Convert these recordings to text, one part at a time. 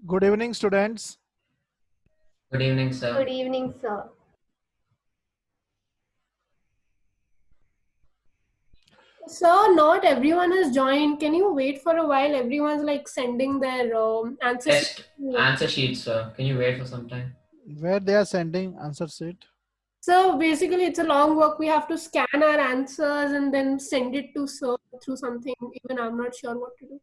Good evening, students. Good evening, sir. Good evening, sir. Sir, not everyone has joined. Can you wait for a while? Everyone's like sending their answers. Test answer sheet, sir. Can you wait for some time? Where they are sending answer sheet? So basically, it's a long work. We have to scan our answers and then send it to sir through something. Even I'm not sure what to do.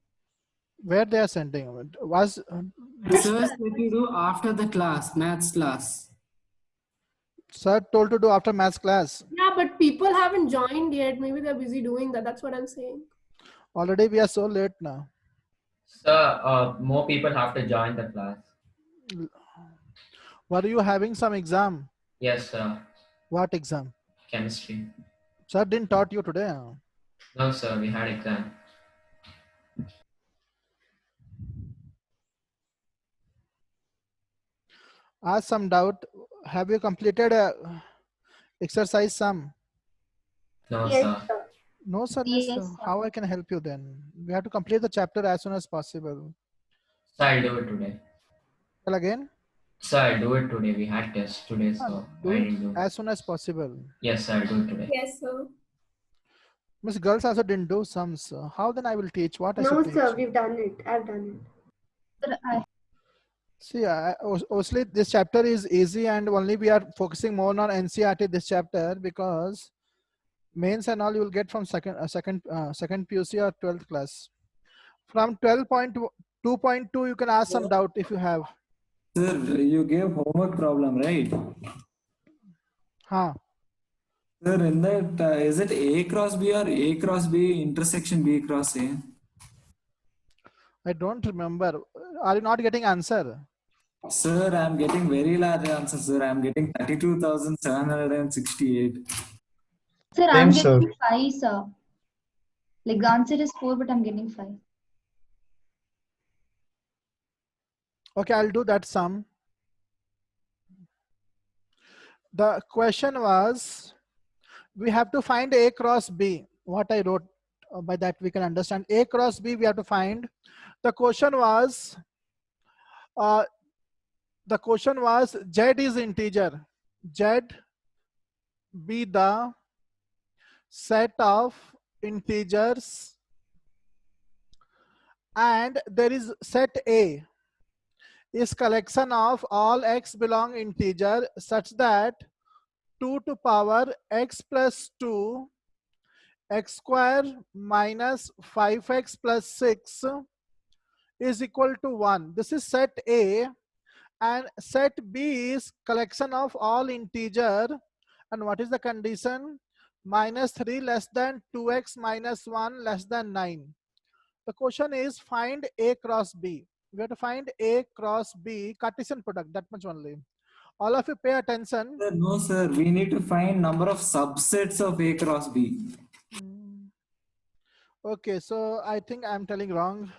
Where they are sending? Was Sir said to do after the class, maths class. sir told to do after maths class? Yeah, but people haven't joined yet. Maybe they're busy doing that. That's what I'm saying. Already we are so late now. Sir, more people have to join the class. Were you having some exam? Yes, sir. What exam? Chemistry. Sir didn't taught you today. No, sir. We had exam. Ask some doubt. Have you completed exercise sum? No, Yes, sir. sir. No, sir. Yes, Miss, sir. how I can help you then? We have to complete the chapter as soon as possible. Sir, I'll do it today. Well, again? Sir, I'll do it today. We had test today, so Do I it didn't do it. as soon as possible. Yes, sir. I'll do it today. Yes, sir. Miss, girls also didn't do sums. How then I will teach? What I No, should teach? sir. We've done it. I've done it. Sir, See, obviously this chapter is easy and only we are focusing more on NCERT this chapter because mains and all you will get from second PUC or 12th class. From 12.2.2 you can ask some doubt if you have. Sir, you gave homework problem, right? Huh. Sir, in that, is it A cross B or A cross B intersection B cross A? I don't remember. Are you not getting answer? Sir, I'm getting very large answer, sir. I'm getting 32,768. sir, I'm Same, sir. getting 5, sir. Like the answer is 4, but I'm getting 5. Okay, I'll do that sum. The question was, we have to find A cross B. What I wrote by that we can understand. A cross B we have to find. The question was, Z is integer. Z be the set of integers and there is set A is collection of all x belong integer such that 2 to power x plus 2 x square minus 5x plus 6 is equal to 1. This is set A, and set B is collection of all integer, and what is the condition? Minus 3 less than 2x minus 1 less than 9. The question is find A cross B. We have to find A cross B Cartesian product, that much only. All of you pay attention. Sir, no, sir. We need to find number of subsets of A cross B. Okay, so I think I'm telling wrong.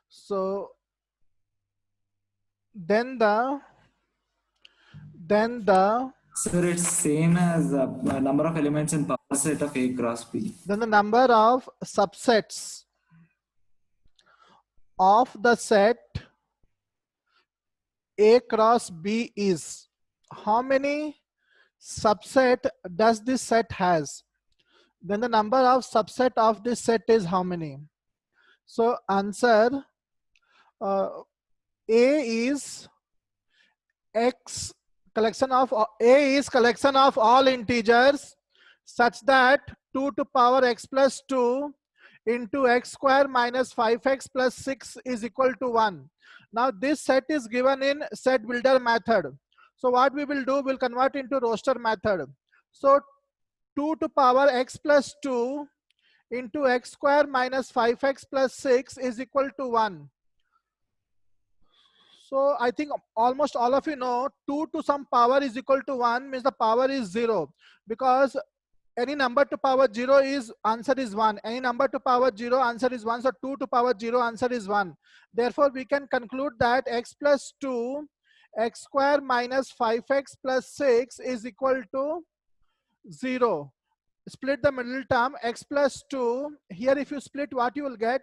So then the Sir, it's same as number of elements in power set of A cross B. then the number of subsets of the set A cross B is, how many subset does this set has? Then the number of subset of this set is how many? So answer A is x collection of A is collection of all integers such that 2 to power x plus 2 into x square minus 5x plus 6 is equal to 1. Now this set is given in set builder method. So what we will do, we'll convert into roster method. So 2 to power x plus 2 into x square minus 5x plus 6 is equal to 1. So I think almost all of you know 2 to some power is equal to 1 means the power is 0, because any number to power 0 is answer is 1. Any number to power 0 answer is 1. So 2 to power 0 answer is 1. Therefore we can conclude that x plus 2 x square minus 5x plus 6 is equal to 0. Split the middle term, x plus 2. Here if you split, what you will get?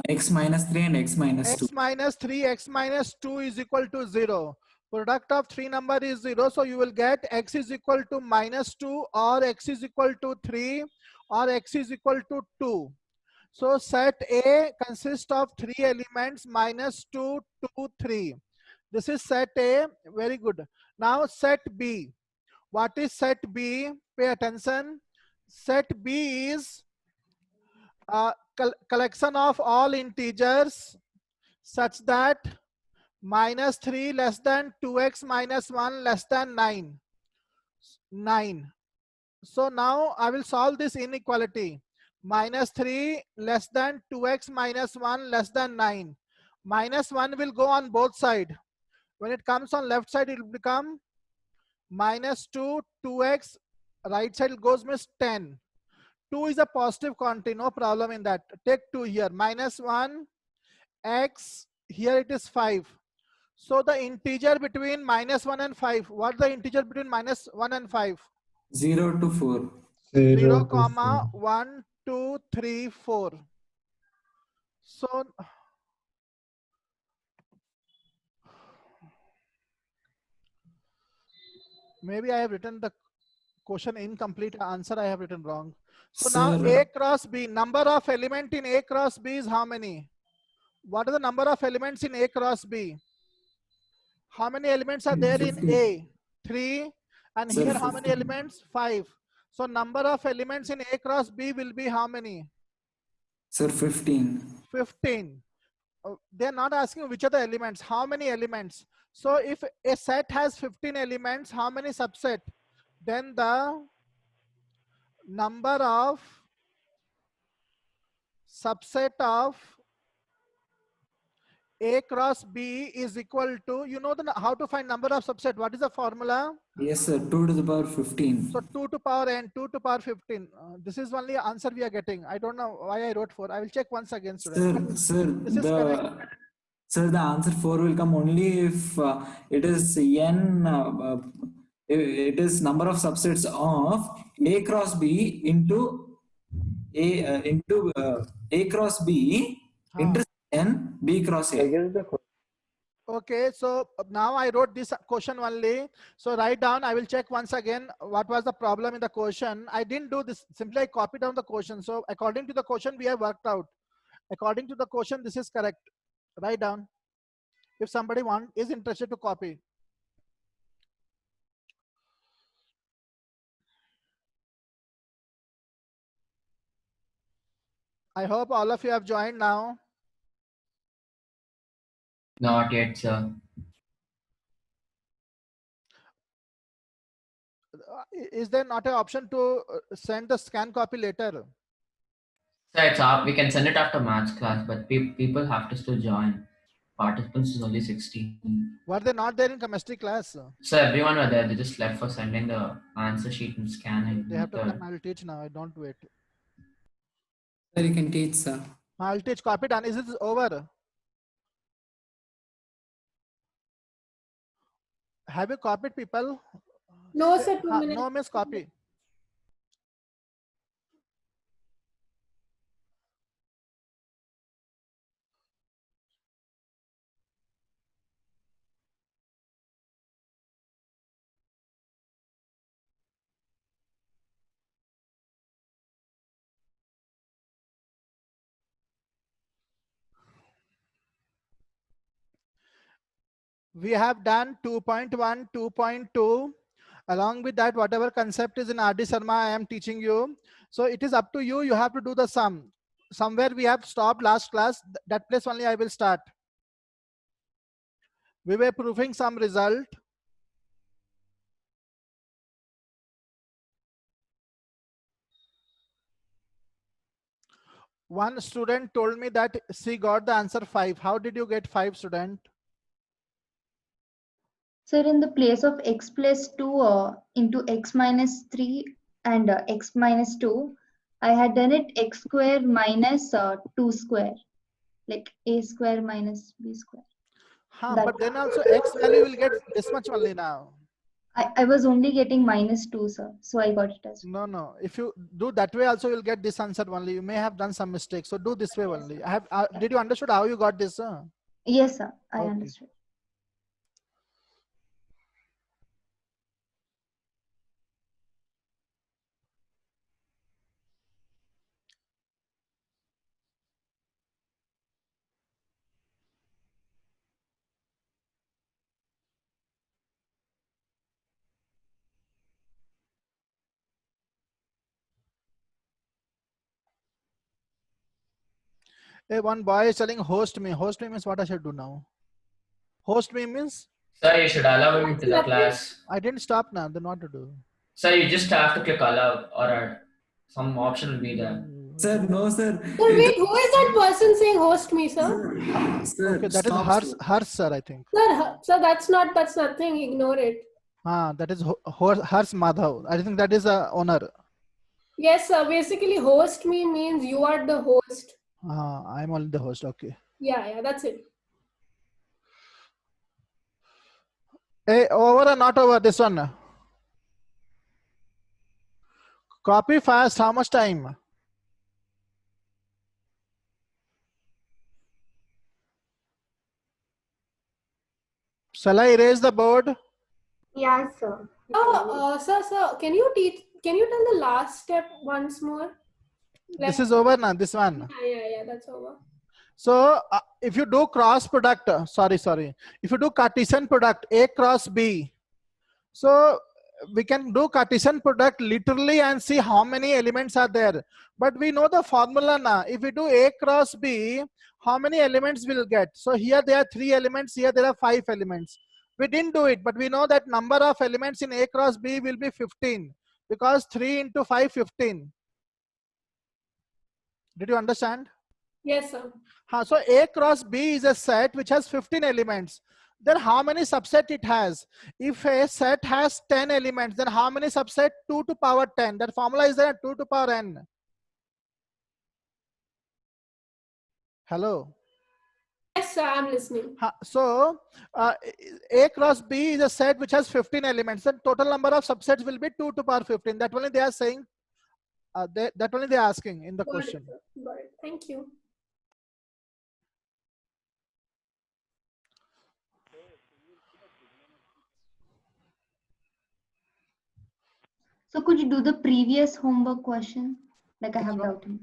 X minus 3 and x minus 2. X minus 3 x minus 2 is equal to 0. Product of 3 number is 0. So you will get x is equal to minus 2 or x is equal to 3 or x is equal to 2. So set A consists of 3 elements minus 2, 2, 3. This is set A. Very good. Now set B. What is set B? Pay attention. Set B is collection of all integers such that minus 3 less than 2x minus 1 less than 9. 9. So now I will solve this inequality. Minus 3 less than 2x minus 1 less than 9. Minus 1 will go on both sides. When it comes on left side, it will become minus 2, 2x, right side goes means 10. 2 is a positive quantity, no problem in that. Take 2 here, minus 1, x, here it is 5. So the integer between minus 1 and 5, what the integer between minus 1 and 5? 0 to 4. 0, comma 1, 2, 3, 4. So maybe I have written the question incomplete, answer I have written wrong. So now Sir, A cross B, number of element in A cross B is how many? What are the number of elements in A cross B? How many elements are there in 50. A? 3. And Sir, here how many 50. elements? 5. So number of elements in A cross B will be how many? Sir, 15. 15. They're not asking which are the elements, how many elements. So if a set has 15 elements, how many subset? Then the number of subset of A cross B is equal to, you know how to find number of subset. What is the formula? Yes, sir. 2 to the power 15. So 2 to power n, 2 to power 15. This is only answer we are getting. I don't know why I wrote 4. I will check once again, students. Sir, This is correct. the answer 4 will come only if it is n. It is number of subsets of A cross B into A cross B intersection B cross A. Okay, so now I wrote this question only. So write down, I will check once again what was the problem in the question. I didn't do this, simply I copied down the question. So according to the question we have worked out. According to the question, this is correct. Write down. If somebody is interested to copy. I hope all of you have joined now. Not yet, sir. Is there not an option to send the scan copy later? Sir, it's up. We can send it after maths class, but people have to still join. Participants is only 16. Were they not there in chemistry class? So everyone were there. They just left for sending the answer sheet and scanning. They have to come. I'll teach now. I don't wait. Sir, you can teach, sir. I'll teach. Copy done. Is it over? Have you copied, people? No, sir, 2 minutes. No, miss, copy. We have done 2.1, 2.2. Along with that, whatever concept is in RD Sharma, I am teaching you. So it is up to you. You have to do the sum. Somewhere we have stopped last class. That place only I will start. We were proving some result. One student told me that she got the answer 5. How did you get 5, student? Sir, in the place of x plus 2 into x minus 3 and x minus 2, I had done it x square minus 2 square, like a square minus b square. That- But then also x value will get this much only now. I was only getting minus 2, sir. So I got it as No. If you do that way also, you'll get this answer only. You may have done some mistake. So do this way only. Did you understood how you got this? Yes, sir. I Okay. understood. Hey, one boy is telling host me. Host me means what I should do now? Host me means Sir, you should allow him to the Nothing. class. I didn't stop now. Then what to do? Sir, you just have to click allow or some option will be there. Sir, no, sir. Sir, wait, who is that person saying host me, sir? Sir, Okay, that is stop, hers, sir. hers, sir, I think. Sir, that's nothing. Ignore it. That is hers Madhav. I think that is a owner. Yes, sir. Basically, host me means you are the host. I'm only the host. Okay. Yeah, that's it. Hey, over or not over this one? Copy fast. How much time? Shall I erase the board? Yes, sir. Sir, can you tell the last step once more? This is over now. This one. Yeah, that's over. So if you do cross product, sorry. If you do Cartesian product, A cross B. So we can do Cartesian product literally and see how many elements are there. But we know the formula now. If we do A cross B, how many elements we'll get? So here there are 3 elements, here there are 5 elements. We didn't do it, but we know that number of elements in A cross B will be 15 because 3 into 5, 15. Did you understand? Yes, sir. So A cross B is a set which has 15 elements. Then how many subset it has? If a set has 10 elements, then how many subset? 2 to power 10. That formula is there, 2 to power n. Hello. Yes, sir, I'm listening. So A cross B is a set which has 15 elements. Then total number of subsets will be 2 to power 15. That only they are saying. That only they are asking in the Got question. it, sir. Got it. Thank you. So could you do the previous homework question? Like I have Which one? doubted.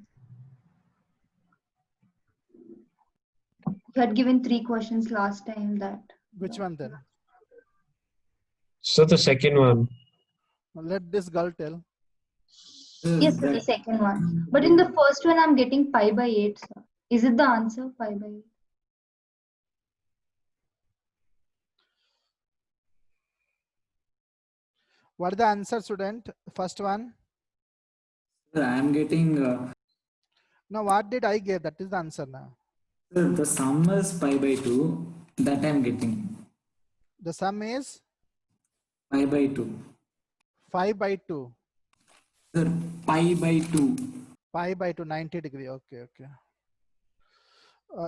You had given 3 questions last time that. Which one then? So the second one. Let this girl tell. Yes, sir, the second one. But in the first one, I'm getting pi by 8, sir. Is it the answer, pi by 8? What is the answer, student? First one. Sir, I am getting. Now, what did I give? That is the answer now. Sir, the sum is pi by 2. That I am getting. The sum is Pi by 2. 5 by 2. Sir, pi by 2. Pi by 2, 90 degree. Okay.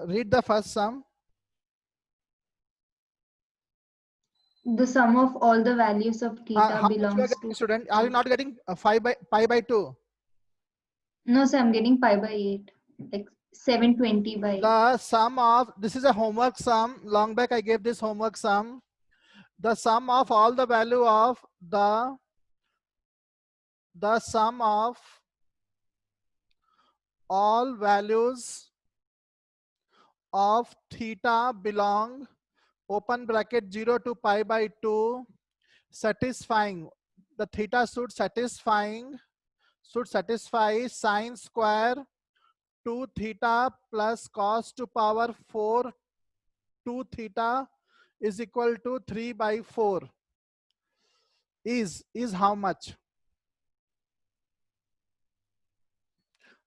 Read the first sum. The sum of all the values of theta How much you are belongs getting, to. student? Are you not getting pi by 2? No, sir, I'm getting pi by 8. Like 720 by. The sum of, this is a homework sum. Long back I gave this homework sum. The sum of all the value of the sum of all values of theta belong open bracket 0 to pi by 2 satisfying. the theta should satisfy sine square 2 theta plus cos to power 4 2 theta is equal to 3 by 4 is how much?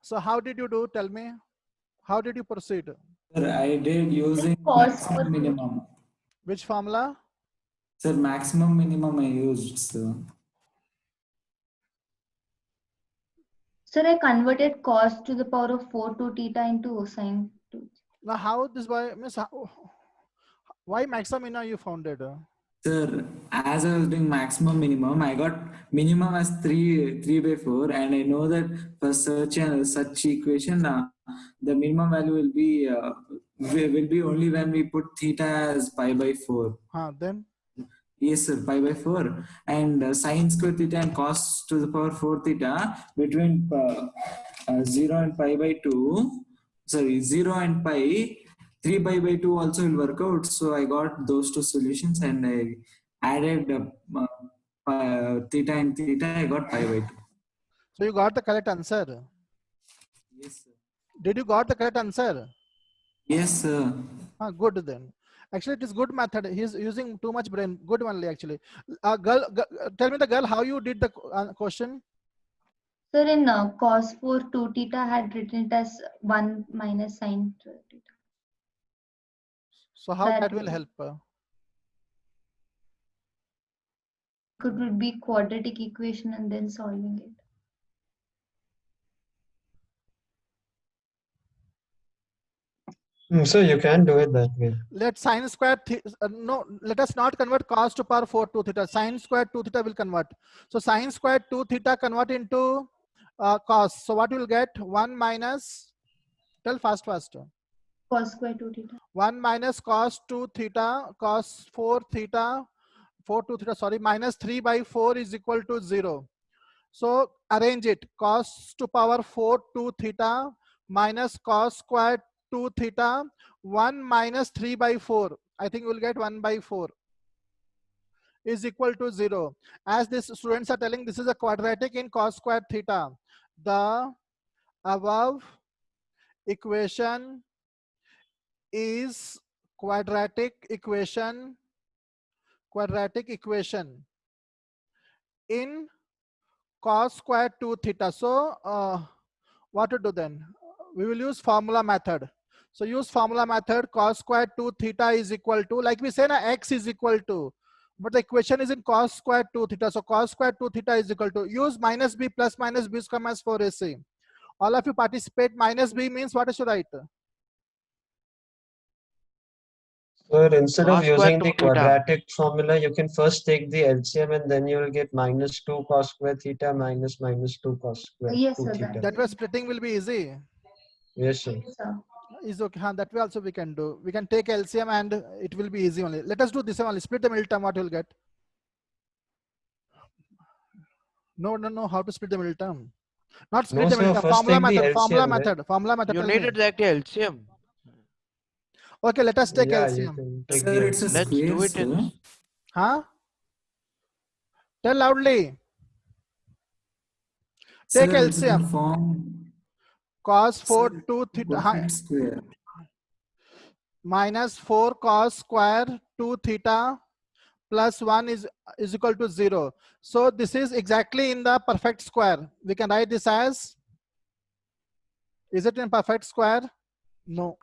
So how did you do? Tell me. How did you proceed? Sir, I did using Cos maximum minimum. Which formula? Sir, maximum minimum I used, sir. Sir, I converted cos to the power of 4 to theta into sine 2. Now how this by miss? Why maximum you found it? Sir, as I was doing maximum minimum, I got minimum as 3 by 4, and I know that for such equation, the minimum value will be only when we put theta as pi by 4. Then Yes, sir, pi by 4. And sine square theta and cos to the power 4 theta between 0 and pi by 2. Sorry, 0 and pi. 3 pi by 2 also will work out. So I got those two solutions and I added theta and theta. I got pi by 2. so you got the correct answer. Yes, sir. Did you got the correct answer? Yes, sir. Good then. Actually, it is good method. He's using too much brain. Good only actually. Tell me the girl how you did the question. Sir, in cos 4 2 theta, I had written it as 1 minus sine 12 theta. So how that will way. help? It would be quadratic equation and then solving it. So you can do it that way. Let sine square no, let us not convert cos to power 4 2 theta. Sine square 2 theta will convert. So sine square 2 theta convert into cos. So what you will get? 1 minus, tell fast. Cos square 2 theta. 1 minus cos 2 theta, cos 4 theta, 4 2 theta, sorry, minus 3 by 4 is equal to 0. So arrange it. Cos to power 4 2 theta minus cos square 2 theta, 1 minus 3 by 4. I think we'll get 1 by 4 is equal to 0. As these students are telling, this is a quadratic in cos square theta. The above equation is quadratic equation in cos square 2 theta. So what to do then? We will use formula method. So use formula method. Cos square 2 theta is equal to, like we say na, x is equal to, but the equation is in cos square 2 theta. So cos square 2 theta is equal to, use minus b plus minus b square minus 4ac. All of you participate. Minus b means what I should write? So instead of Cos square using the 2 theta. quadratic formula, you can first take the LCM and then you will get minus 2 cos square theta minus 2 cos square Yes, 2 sir. theta. That way splitting will be easy. Yes, sir. Yes, sir. Is okay. That way also we can do. We can take LCM and it will be easy only. Let us do this one only. Split the middle term. What you'll get? No. How to split the middle term? Not split No, the middle sir, term. first Formula take the method. Formula LCM, right? method. Formula method. You Tell me. needed that LCM. Okay, let us take Yeah, you LCM. can take Sir, the it's a LCM. Let's square, do it sir. in. Huh? Tell loudly. Sir, Take it's in LCM. form. Cos 4 Sir, 2 theta perfect square. minus 4 cos square 2 theta plus 1 is equal to 0. So this is exactly in the perfect square. We can write this as, is it in perfect square? No.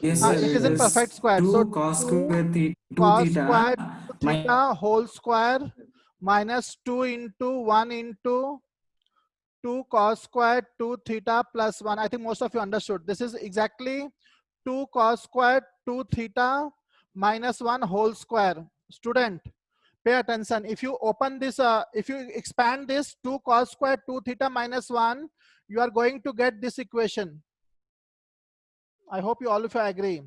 Yes, sir. It is in perfect square. 2 So cos 2 square theta, 2 cos theta square 2 minus theta whole square minus 2 into 1 into 2 cos square 2 theta plus 1. I think most of you understood. This is exactly 2 cos square 2 theta minus 1 whole square. Student, pay attention. If you open this, if you expand this 2 cos square 2 theta minus 1, you are going to get this equation. I hope you all of you agree.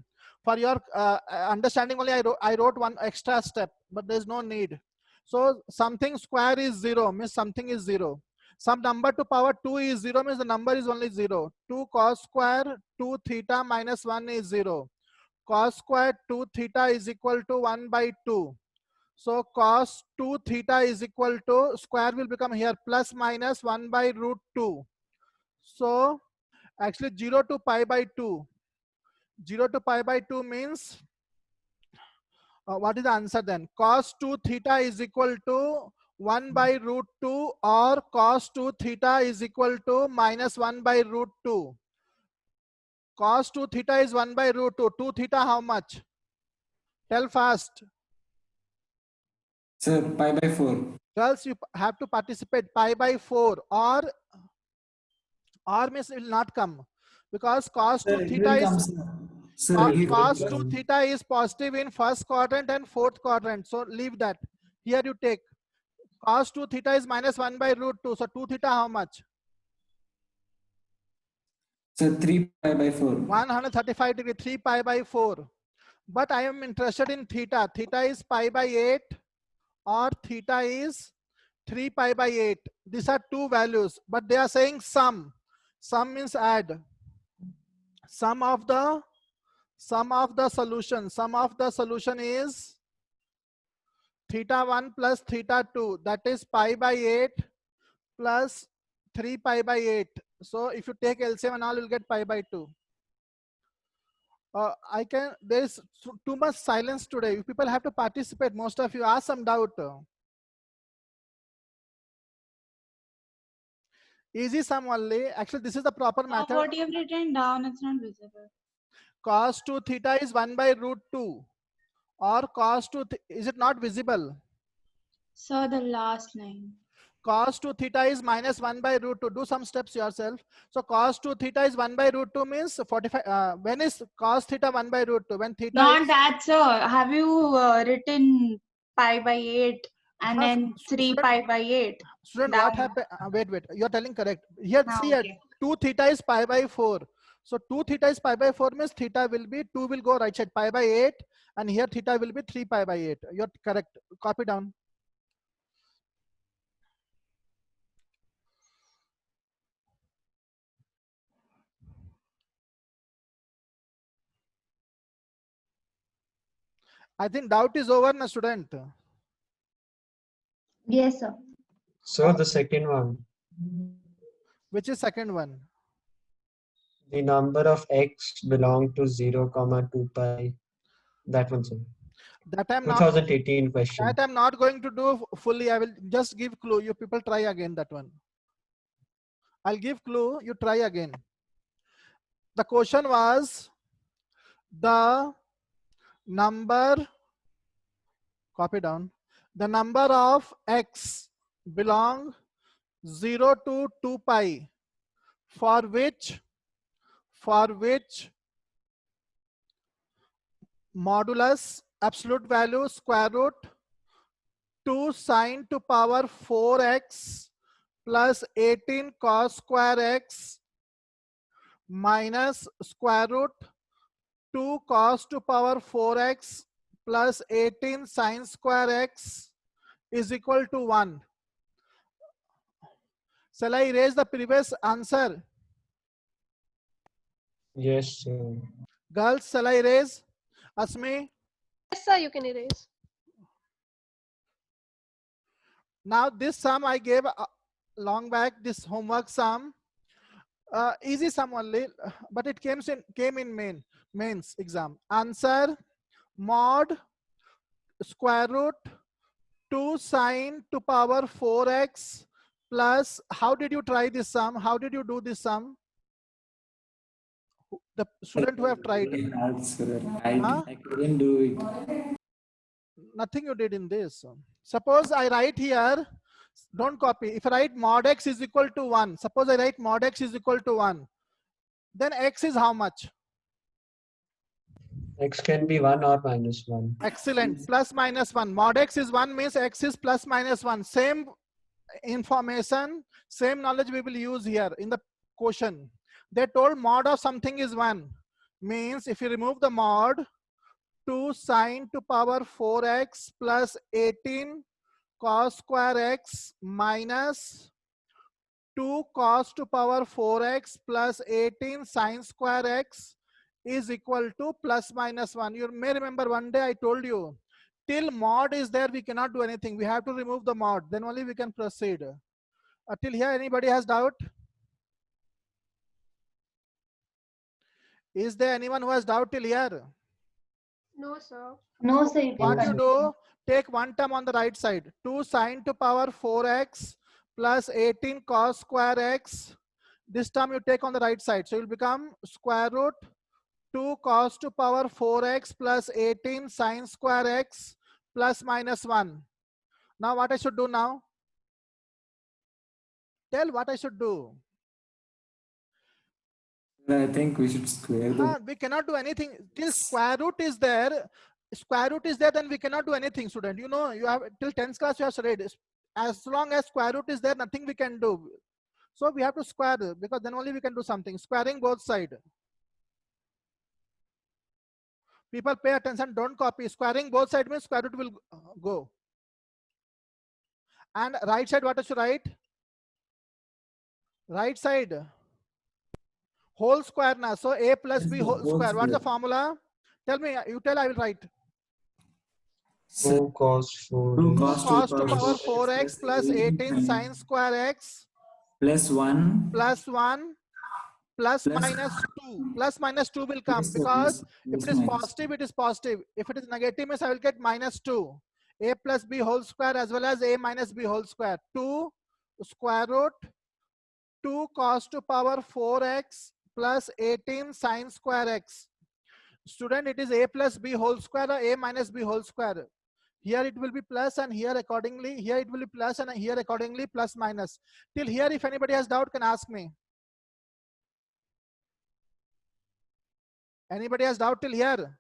For your understanding only, I wrote one extra step, but there is no need. So something square is 0 means something is 0. Some number to power 2 is 0 means the number is only 0. 2 cos square 2 theta minus 1 is 0. Cos square 2 theta is equal to 1 by 2. So cos 2 theta is equal to, square will become here plus minus 1 by root 2. So actually 0 to pi by 2. 0 to pi by 2 means, what is the answer then? Cos 2 theta is equal to 1 by root 2, or cos 2 theta is equal to minus 1 by root 2. Cos 2 theta is 1 by root 2. 2 theta how much? Tell fast. Sir, pi by 4. Girls, you have to participate. Pi by 4, or means it will not come, because cos 2 Sir, it theta will is come, sir. Sir, it will cos 2 come. theta is positive in first quadrant and fourth quadrant. So leave that. Here you take cos 2 theta is minus 1 by root 2. So 2 theta how much? Sir, 3 pi by 4. 135 degree, 3 pi by 4. But I am interested in theta. Theta is pi by 8 or theta is 3 pi by 8. These are two values, but they are saying sum. Sum means add. Sum of the solution. Sum of the solution is theta 1 plus theta 2. That is pi by 8 plus 3 pi by 8. So if you take LCM and all, you'll get pi by 2. There is too much silence today. You people have to participate. Most of you ask some doubt. Easy sum only. Actually, this is the proper method. What you have written down, it's not visible. Cos 2 theta is 1 by root 2, or cos 2, is it not visible? So the last line. Cos 2 theta is minus 1 by root 2. Do some steps yourself. So cos 2 theta is 1 by root 2 means 45. When is cos theta 1 by root 2? When theta Not is, that, sir. Have you written pi by 8 and then 3 student, pi by 8? student, Down. what happened? Wait. You are telling correct. Here, see, Okay. 2 theta is pi by 4. So 2 theta is pi by 4 means theta will be, 2 will go right side, pi by 8. And here theta will be 3 pi by 8. You're correct. Copy down. I think doubt is over, na student. Yes, sir. So the second one, Which is second one? the number of x belong to 0, comma 2 pi. That one, sir. That I'm not. 2018 question. That I'm not going to do fully. I will just give clue. You people try again that one. I'll give clue. You try again. The question was the number. Copy down. The number of x belong 0 to 2 pi, for which modulus absolute value square root 2 sine to power 4x plus 18 cos square x minus square root 2 cos to power 4x plus 18 sine square x is equal to 1. Shall I erase the previous answer? Yes, sir. Girls, shall I erase? Asmi? Yes, sir, you can erase. Now this sum I gave long back, this homework sum. Easy sum only, but it came in mains exam. Answer mod square root 2 sine to power 4x plus, how did you try this sum? How did you do this sum? The student who have tried. Sir, Huh? I couldn't do it. Nothing you did in this. Suppose I write here, don't copy. If I write mod x is equal to 1, suppose I write mod x is equal to 1, then x is how much? X can be 1 or minus 1. Excellent. Plus minus 1. Mod x is 1 means x is plus minus 1. Same information, same knowledge we will use here in the question. They told mod of something is 1. Means if you remove the mod, 2 sine to power 4x plus 18 cos square x minus 2 cos to power 4x plus 18 sine square x is equal to plus minus 1. You may remember one day I told you till mod is there, we cannot do anything. We have to remove the mod. Then only we can proceed. Till here, anybody has doubt? Is there anyone who has doubt till here? No, sir. No, sir, you can What you continue. do, take one term on the right side. 2 sine to power 4x plus 18 cos square x. This term you take on the right side. So it will become square root 2 cos to power 4x plus 18 sine square x plus minus 1. Now what I should do now? Tell what I should do. I think we should square the. We cannot do anything till square root is there. Square root is there, then we cannot do anything, student. You know, you have till 10th class you have studied. As long as square root is there, nothing we can do. So we have to square because then only we can do something. Squaring both sides. People pay attention, don't copy. Squaring both sides means square root will go. And right side, what I should write? Right side. Whole square now. So a plus b whole square. What's the formula? Tell me, you tell, I will write. 2 cos 4. 2 Cos to power 4x plus 18 sine square x plus 1 plus 1 plus Plus- minus 2. Plus minus 2 will come Yes, sir, because yes, if it is minus. positive, it is positive. If it is negative, means I will get minus 2. A plus b whole square as well as a minus b whole square. 2 square root 2 cos to power 4x plus 18 sine square x. Student, it is a plus b whole square or a minus b whole square. Here it will be plus and here accordingly. Here it will be plus and here accordingly plus minus. Till here, if anybody has doubt, can ask me. Anybody has doubt till here?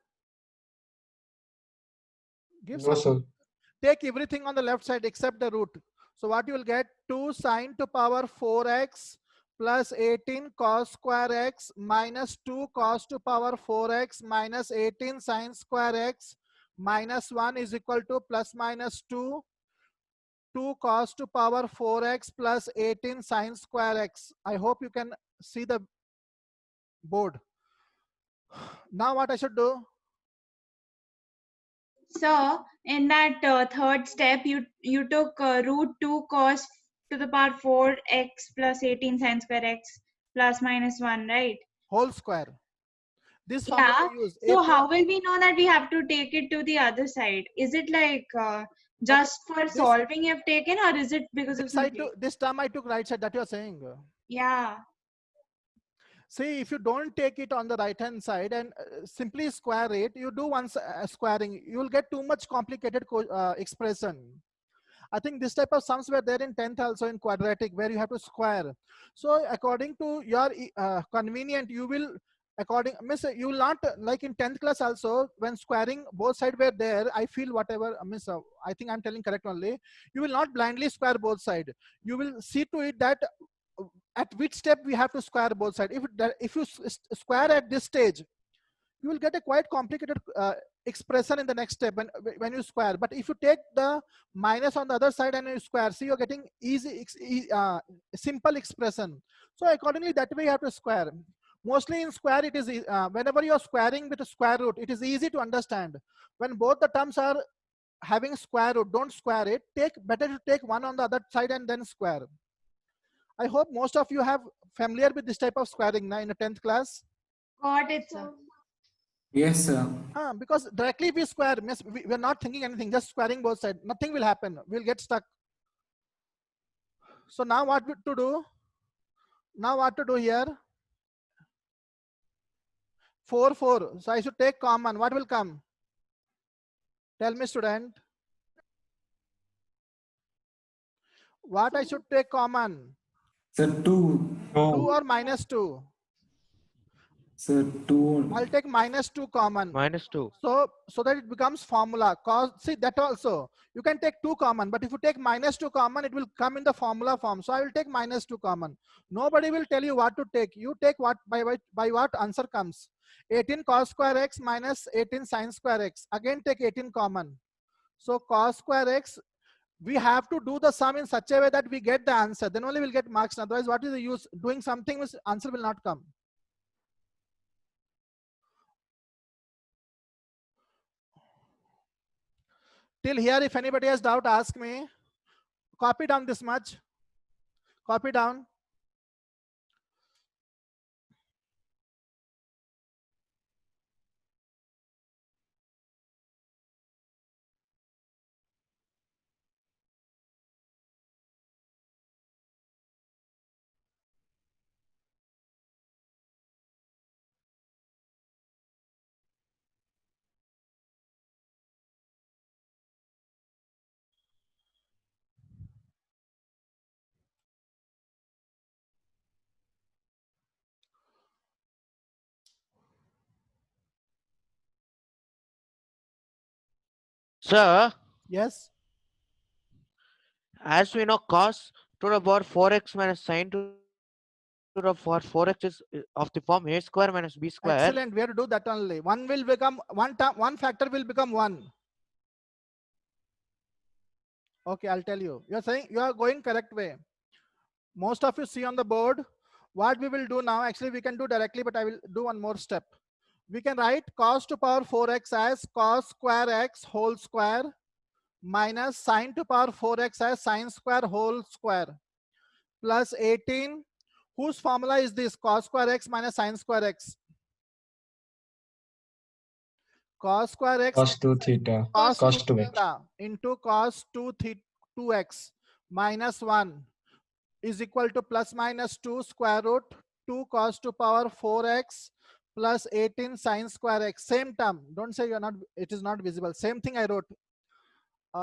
Give No, some. sir. Take everything on the left side except the root. So what you will get? 2 sine to power 4x plus 18 cos square x minus 2 cos to power 4x minus 18 sine square x minus 1 is equal to plus minus 2 cos to power 4x plus 18 sine square x. I hope you can see the board. Now what I should do? So in that third step, you took root 2 cos to the power 4x plus 18 sine square x plus minus 1, right? Whole square. This Yeah. formula I use. So how will we know that we have to take it to the other side? Is it like just for this- solving you've taken, or is it because of this, something? this term I took right side, that you are saying. Yeah. See, if you don't take it on the right hand side and simply square it, you do once squaring, you will get too much complicated expression. I think this type of sums were there in 10th also in quadratic where you have to square. So according to your convenient, you will miss you will not like in 10th class also when squaring both sides were there. I feel whatever miss I think I'm telling correct only. You will not blindly square both sides. You will see to it that at which step we have to square both sides. If you square at this stage, you will get a quite complicated expression in the next step when you square. But if you take the minus on the other side and you square, see you're getting simple expression. So accordingly, that way you have to square. Mostly in square, it is whenever you are squaring with a square root, it is easy to understand. When both the terms are having square root, don't square it. Better to take one on the other side and then square. I hope most of you have familiar with this type of squaring now in the 10th class. Got it, sir. Yes, sir. Because directly if we square, we're not thinking anything, just squaring both sides. Nothing will happen. We'll get stuck. So now what to do? Now what to do here? 4, 4. So I should take common. What will come? Tell me, student. What I should take common? Sir, 2. 2 or minus 2? Sir, 2. I'll take minus 2 common. Minus 2. So that it becomes formula. Cause see that also you can take 2 common, but if you take minus 2 common, it will come in the formula form. So I will take minus 2 common. Nobody will tell you what to take. You take what by what answer comes. 18 cos square x minus 18 sin square x. Again take 18 common. So cos square x, we have to do the sum in such a way that we get the answer. Then only we'll get marks. Otherwise, what is the use? Doing something which answer will not come. Till here, if anybody has doubt, ask me. Copy down this much. Copy down. Sir, Yes. as we know, cos to the power 4x minus sine to the power 4x is of the form a square minus b square. Excellent. We have to do that only. One will become one term. One factor will become one. Okay, I'll tell you. You are saying you are going correct way. Most of you see on the board. What we will do now, actually we can do directly, but I will do one more step. We can write cos to power 4x as cos square x whole square minus sine to power 4x as sine square whole square plus 18. Whose formula is this? Cos square x minus sine square x. Cos square x Cos 2 theta. cos Cos 2 2x. theta into cos 2x minus 1 is equal to plus minus 2 square root 2 cos to power 4x plus 18 sine square x. Same term. Don't say you're not, it is not visible. Same thing I wrote.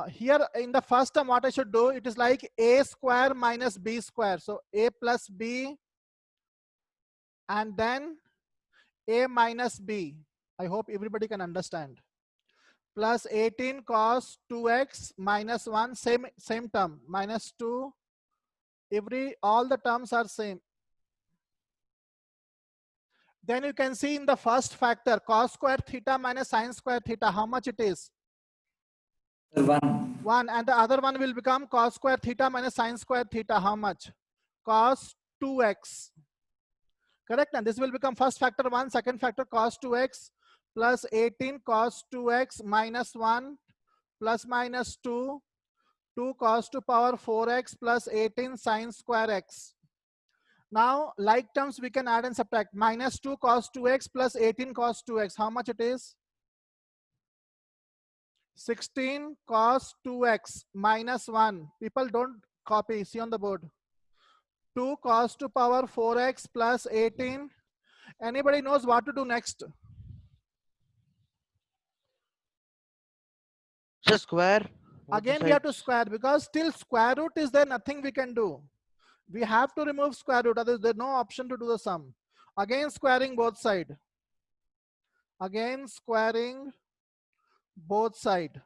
Here in the first term, what I should do, it is like a square minus b square. So a plus b and then a minus b. I hope everybody can understand. Plus 18 cos 2x minus 1, same term, minus 2. All the terms are same. Then you can see in the first factor, cos square theta minus sine square theta, how much it is? 1. 1. And the other one will become cos square theta minus sine square theta, how much? Cos 2x. Correct? And this will become first factor 1, second factor cos 2x plus 18 cos 2x minus 1 plus minus 2, 2 cos to power 4x plus 18 sine square x. Now, like terms we can add and subtract. Minus 2 cos 2x plus 18 cos 2x. How much it is? 16 cos 2x minus 1. People don't copy. See on the board. 2 cos to power 4x plus 18. Anybody knows what to do next? So square. both the Again, we have to sides. square because still square root is there, nothing we can do. We have to remove square root, otherwise there's no option to do the sum. Again, squaring both side. Again, squaring both side.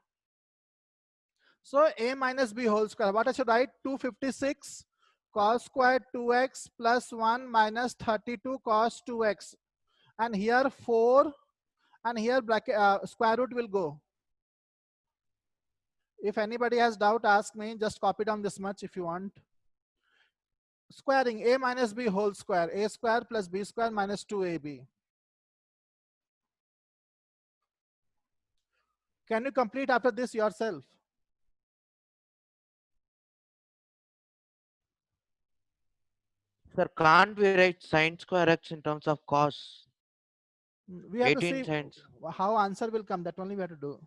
So a minus b whole square. What I should write? 256 cos square 2x plus 1 minus 32 cos 2x. And here 4 and here bracket square root will go. If anybody has doubt, ask me. Just copy down this much if you want. Squaring a minus b whole square. A square plus b square minus 2ab. Can you complete after this yourself? Sir, can't we write sine square x in terms of cos? We have to 18 see sines. how answer will come. That only we have to do.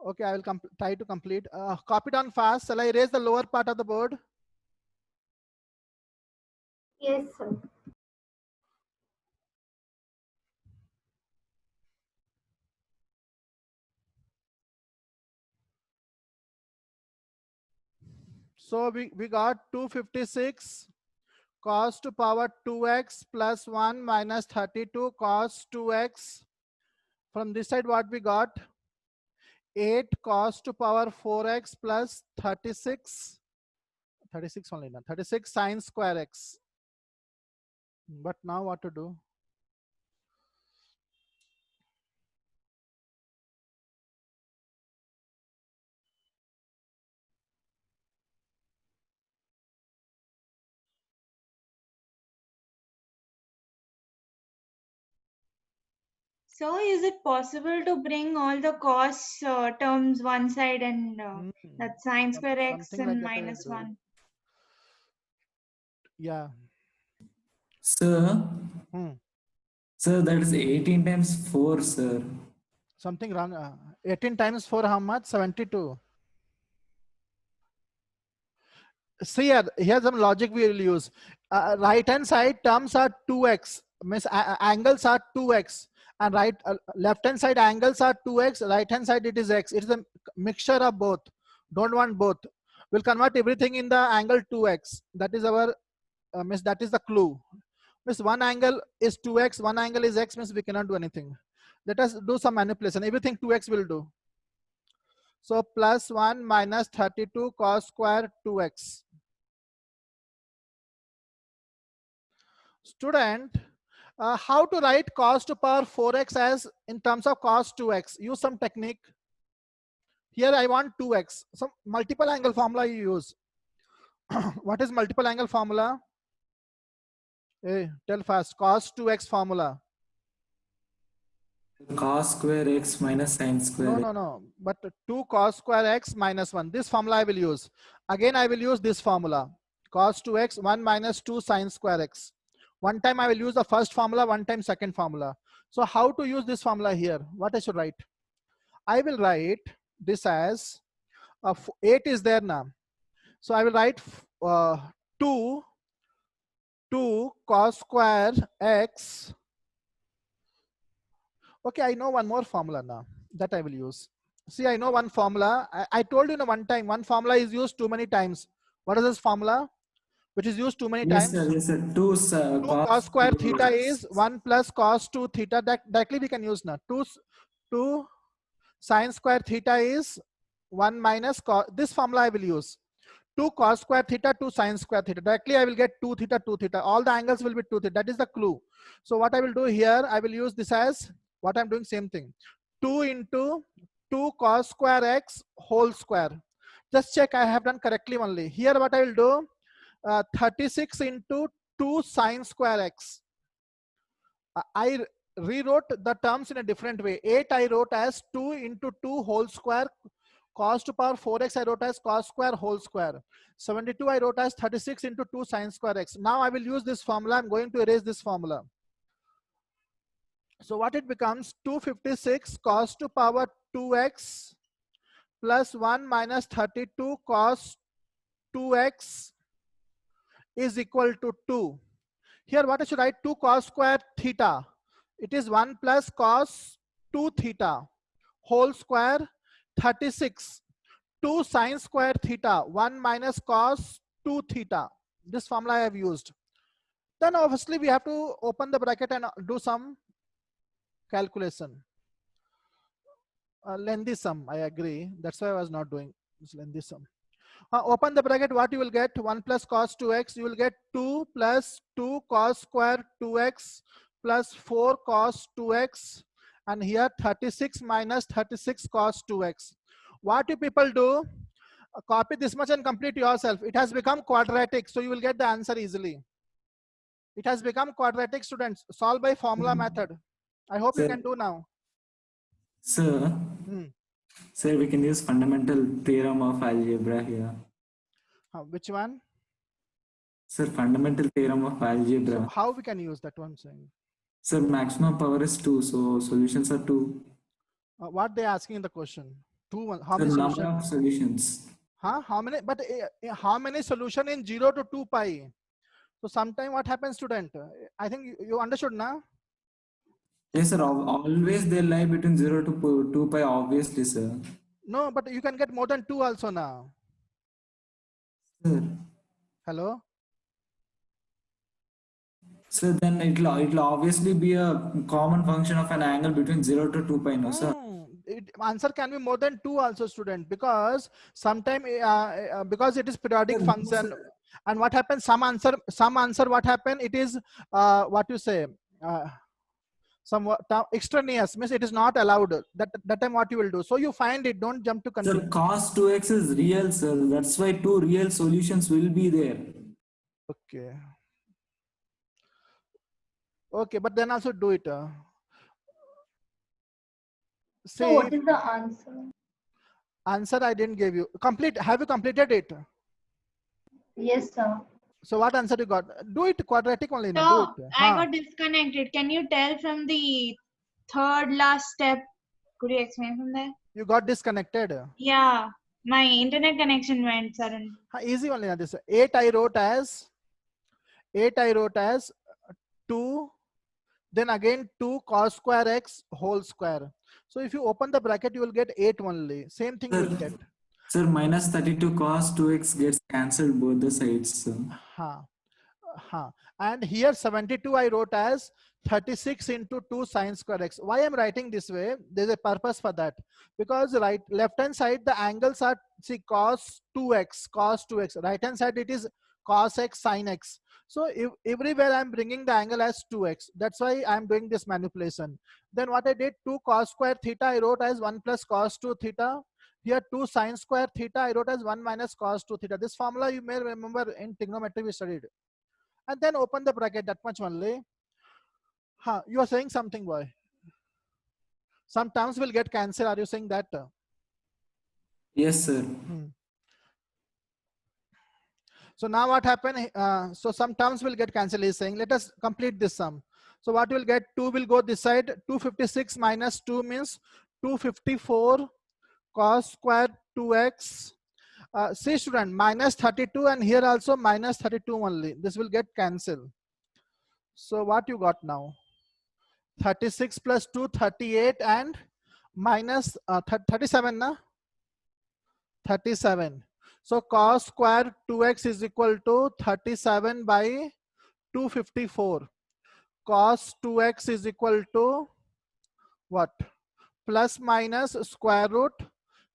Okay, I will try to complete. Copy down fast. Shall I erase the lower part of the board? Yes, sir. So we got 256 cos to power 2x plus 1 minus 32 cos 2x. From this side, what we got? 8 cos to power 4x plus 36. 36 only, not 36 sine square x. But now what to do? So is it possible to bring all the cos terms one side and that sine square x Something like and that I will minus do. 1? Yeah. Sir, Hmm. sir, that is 18 times 4, sir. Something wrong. 18 times 4, how much? 72. See here, here's some logic we will use. Right hand side terms are 2x, means angles are 2x, and left hand side angles are 2x, right hand side it is x. It is a mixture of both. Don't want both. We'll convert everything in the angle 2x. That is our means that is the clue. Means one angle is 2x, one angle is x, means we cannot do anything. Let us do some manipulation. Everything 2x will do. So plus 1 minus 32 cos square 2x. Student, how to write cos to power 4x as in terms of cos 2x? Use some technique. Here I want 2x. Some multiple angle formula you use. What is multiple angle formula? Hey, tell fast. Cos 2x formula. Cos square x minus sine square x. No. But 2 cos square x minus 1. This formula I will use. Again, I will use this formula. Cos 2x, 1 minus 2 sine square x. One time I will use the first formula, one time second formula. So how to use this formula here? What I should write? I will write this as 8 is there now. So I will write 2 cos square x. Okay, I know one more formula now that I will use. See, I know one formula. I told you one time, one formula is used too many times. What is this formula? Which is used too many Yes, times? sir. Yes, sir. 2 2 cos cos square 2 theta is 1 plus cos 2 theta. That directly we can use now. 2 sine square theta is 1 minus cos. This formula I will use. 2 cos square theta, 2 sine square theta. Directly I will get 2 theta, 2 theta. All the angles will be 2 theta. That is the clue. So what I will do here, I will use this as what I'm doing, same thing. 2 into 2 cos square x whole square. Just check I have done correctly only. Here what I will do, 36 into 2 sine square x. I rewrote the terms in a different way. 8 I wrote as 2 into 2 whole square. Cos to power 4x I wrote as cos square whole square. 72 I wrote as 36 into 2 sine square x. Now I will use this formula. I'm going to erase this formula. So what it becomes, 256 cos to power 2x plus 1 minus 32 cos 2x is equal to 2. Here what I should write, 2 cos square theta. It is 1 plus cos 2 theta whole square 36. 2 sine square theta, 1 minus cos 2 theta. This formula I have used. Then obviously we have to open the bracket and do some calculation. Lengthy sum, I agree. That's why I was not doing this lengthy sum. Open the bracket, what you will get? 1 plus cos 2x, you will get 2 plus 2 cos square 2x plus 4 cos 2x, and here 36 minus 36 cos 2x. What do people do? Copy this much and complete yourself. It has become quadratic, so you will get the answer easily. It has become quadratic, students. Solve by formula method. I hope you Sir. can do now. Sir, sir, we can use fundamental theorem of algebra here. Which one? Sir, fundamental theorem of algebra. So how we can use that one saying? Sir, maximum power is 2, so solutions are 2. What they asking in the question? 2. How Sir, many number solutions? of solutions. How many? But how many solution in 0 to 2 pi? So sometime what happens, student? I think you understood now. Yes, sir. Always they lie between 0 to 2 pi, obviously, sir. No, but you can get more than 2 also now. Sir. Hello? So then it'll obviously be a common function of an angle between 0 to 2 pi, no, sir? Answer can be more than 2 also, student, because sometime because it is periodic Sir, function. sir. And what happens, some answer what happen, it is what you say, some extraneous, means it is not allowed. That time what you will do, so you find it, don't jump to Sir, conclusion. cos 2x is real, sir. That's why 2 real solutions will be there. Okay, but then also do it. So See, what is the answer? answer I didn't give you. Complete. Have you completed it? Yes, sir. So what answer you got? Do it quadratic only. No, do So it. I Huh. got disconnected. Can you tell from the third last step? Could you explain from there? You got disconnected. Yeah, my internet connection went suddenly. Easy only. This 8 I wrote as 2, then again 2 cos square x whole square. So if you open the bracket, you will get 8 only. Same thing you will get. Sir, minus 32 cos 2x gets cancelled both the sides. Sir. And here 72 I wrote as 36 into 2 sine square x. Why I'm writing this way? There's a purpose for that. Because left hand side the angles are, see, cos 2x. Right hand side it is cos x sine x. So if everywhere I'm bringing the angle as 2x. That's why I'm doing this manipulation. Then what I did, 2 cos square theta I wrote as 1 plus cos 2 theta. Here 2 sine square theta I wrote as 1 minus cos 2 theta. This formula you may remember in trigonometry we studied. And then open the bracket, that much only. You are saying something, boy. Some terms will get cancelled. Are you saying that? Yes, sir. So now what happened? So some terms will get cancelled. He's saying, let us complete this sum. So what you will get? 2 will go this side. 256 minus 2 means 254 cos square 2x. See student, minus 32 and here also minus 32 only. This will get cancelled. So what you got now? 36 plus 2, 38 and minus 37, na? 37. So cos square 2x is equal to 37 by 254. Cos 2x is equal to what? Plus minus square root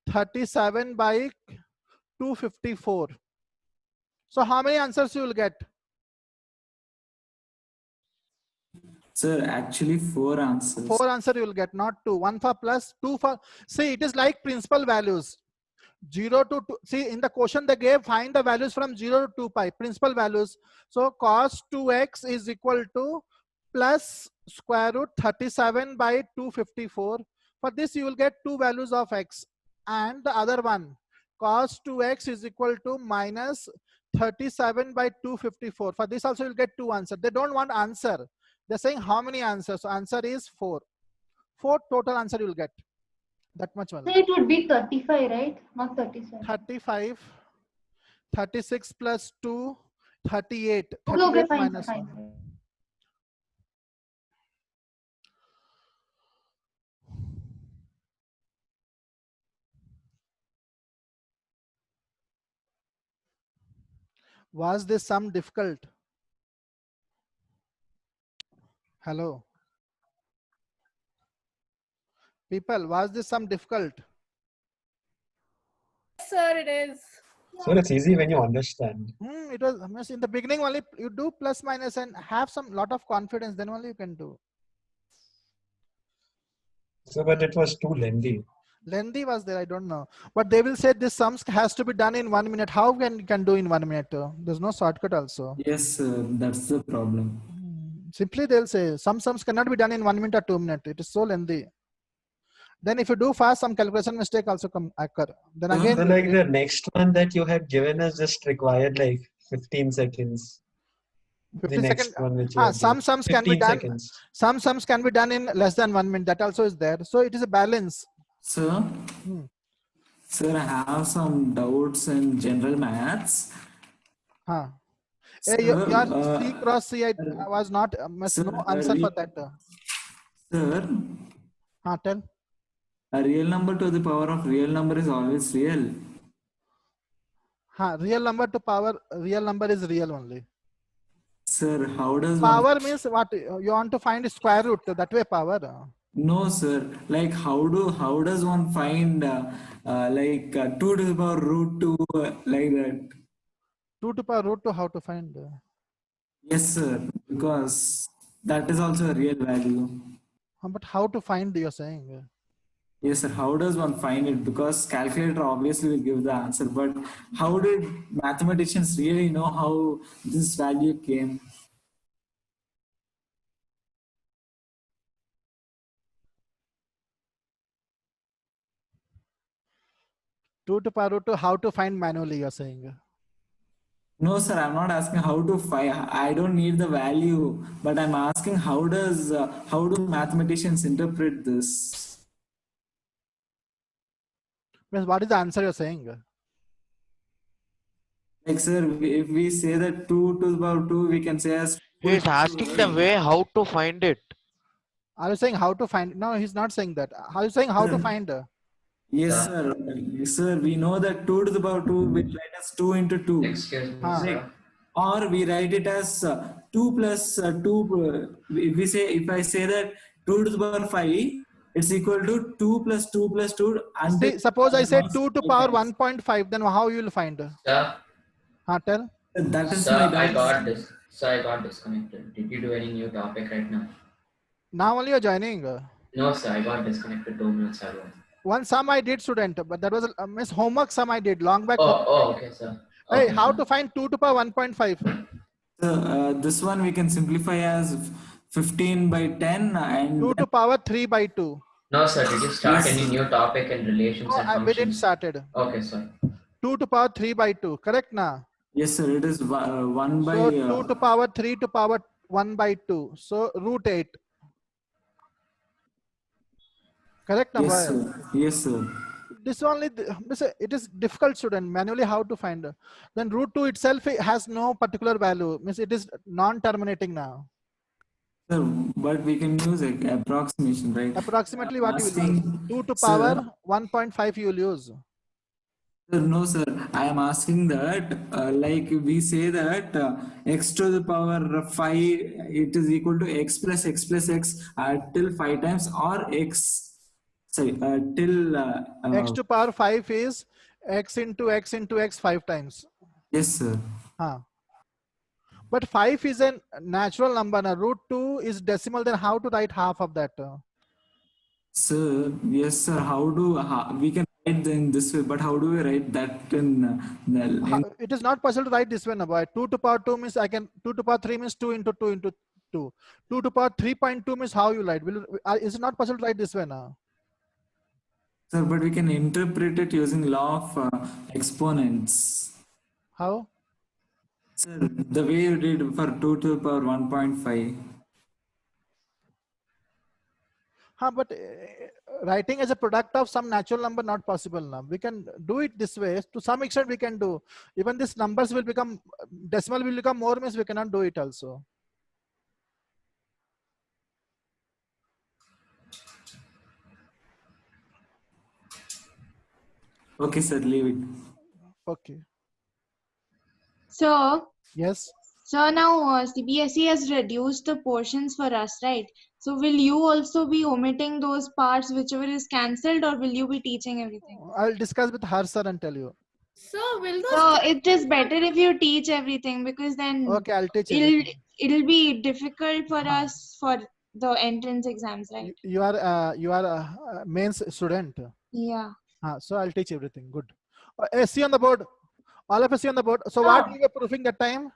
37 by 254. So how many answers you will get? Sir, actually 4 answers. 4 answer you will get, not 2. 1 for plus, 2 for. See, it is like principal values. 0 to 2. See, in the question they gave, find the values from 0 to 2 pi, principal values. So cos 2x is equal to plus square root 37 by 254. For this you will get 2 values of x. And the other one, cos 2x is equal to minus 37 by 254. For this also you will get 2 answers. They don't want answer. They're saying how many answers. So answer is 4. 4 total answer you will get. That much So only. it would be 35, right? Not 37. 35, 36 plus 2, 38. Okay, 38 fine, minus fine. 1. Was this sum difficult? Hello. People, was this sum difficult? Sir, it is. So it's easy when you understand. It was in the beginning only you do plus minus and have some lot of confidence, then only you can do. So, but it was too lengthy. Lengthy was there, I don't know. But they will say this sums has to be done in 1 minute. How can do in 1 minute? There's no shortcut also. Yes, sir. That's the problem. Simply they'll say some sums cannot be done in 1 minute or 2 minutes. It is so lengthy. Then if you do fast, some calculation mistake also occur. Then again, So like the next one that you had given us just required like 15 seconds. 15 The next second. one which you had Some given. sums can be 15 done. seconds. Some sums can be done in less than 1 minute. That also is there. So it is a balance. Sir, sir, I have some doubts in general maths. Your Sir, C cross C I was not sir, no answer for that. Sir, Tell. a real number to the power of real number is always real. Real number to power real number is real only. Sir, how does Power one... means what you want to find square root. That way power. No, sir. Like how does one find 2 to the power root 2 like that? 2 to power root 2, how to find? Yes, sir. Because that is also a real value. But how to find, you're saying? Yes, sir. How does one find it? Because calculator obviously will give the answer. But how did mathematicians really know how this value came? 2 to power root 2, how to find manually, you're saying? No, sir, I'm not asking how to find. I don't need the value, but I'm asking how do mathematicians interpret this? Means what is the answer you're saying? Like, sir, if we say that 2 to the power 2, we can say as. He is asking the way how to find it. Are you saying how to find? No, he's not saying that. Are you saying how to find? Yes, sir. Yes, sir. We know that 2 to the power 2 we write as 2 into 2. Excuse me, Ah. sir. Or we write it as 2 plus 2. If I say that 2 to the power 5, it's equal to 2 plus 2 plus 2. See, suppose I say 2 to power 1.5, then how you will find? Sir, Tell. That is sir, my I doubt. got this. Sir, I got disconnected. Did you do any new topic right now? Now only you're joining. No, sir, I got disconnected 2 minutes ago. One sum I did, student, but that was miss homework sum I did long back. Okay, sir. Hey, Okay, how sir. to find 2 to power 1.5? So, this one we can simplify as 15 by 10 and 2 to power 3 by 2. No, sir, did you start Yes. any new topic in relations No, and we didn't functions? started. Okay, sir. 2 to power 3 by 2. Correct na? yes, sir, it is 1 by So 2 to power 3 to power 1 by 2. So root 8. Correct na? yes, boy? sir. Yes, sir. This only, it is difficult, student, manually how to find. Then root 2 itself has no particular value. Means it is non-terminating now. Sir, but we can use approximation, right? Approximately what you will use? Asking, 2 to sir, power 1.5 you will use. Sir, no, sir. I am asking that, like we say that x to the power 5, it is equal to x plus x till 5 times, or x, sorry, till. X to power 5 is x into x into x 5 times. Yes, sir. But 5 is a natural number. Now root 2 is decimal. Then how to write half of that? Sir, yes, sir. We can write in this way, but how do we write that in It is not possible to write this way now. Boy. 2 to power 2 means 2 to power 3 means 2 into 2 into 2. 2 to power 3.2 means how you write? Is it not possible to write this way now? Sir, but we can interpret it using law of exponents. How? Sir, the way you did for 2 to the power 1.5. But writing as a product of some natural number not possible now. We can do it this way. To some extent we can do. Even these numbers will become, decimal will become more means we cannot do it also. Okay, sir, leave it. Okay. So, Yes. so now CBSE has reduced the portions for us, right? So will you also be omitting those parts whichever is cancelled, or will you be teaching everything? I'll discuss with her, sir, and tell you. So will those So it is better if you teach everything, because then Okay, I'll teach it'll everything. it'll be difficult for us for the entrance exams, right? You are a mains student. Yeah. So I'll teach everything. Good. See on the board. All of us see on the board. So what we were proofing that time?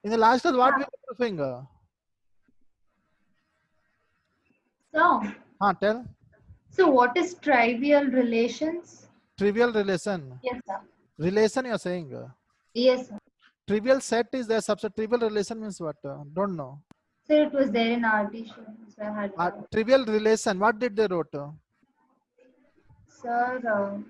In the last class, what we were proofing? Tell. So what is trivial relations? Trivial relation. Yes, sir. Relation you're saying. Yes, sir. Trivial set is there. Subset. Trivial relation means what? Don't know. So it was there in our teacher. So I had Trivial relation. What did they wrote? Sir,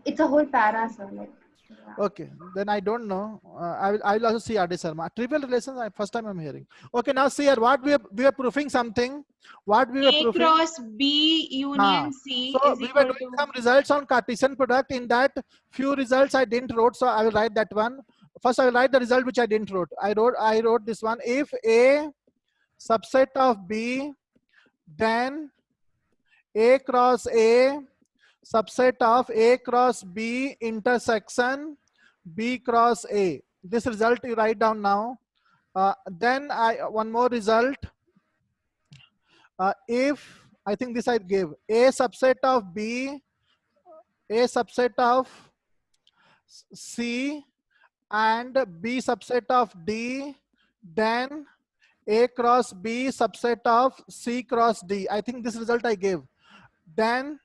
it's a whole para, sir. Like, yeah. Okay, then I don't know. I will also see RD Sharma. Trivial relations. First time I'm hearing. Okay, now see here. What we are proofing something. What we were A proofing. cross B union C So is we were equal doing to. some results on Cartesian product. In that, few results I didn't wrote. So I will write that one. First, I will write the result which I didn't wrote. I wrote this one. If A subset of B, then A cross A subset of A cross B intersection B cross A. This result you write down now. Then one more result. If I think this I gave A subset of B, A subset of C, and B subset of D, then A cross B subset of C cross D. I think this result I gave. Then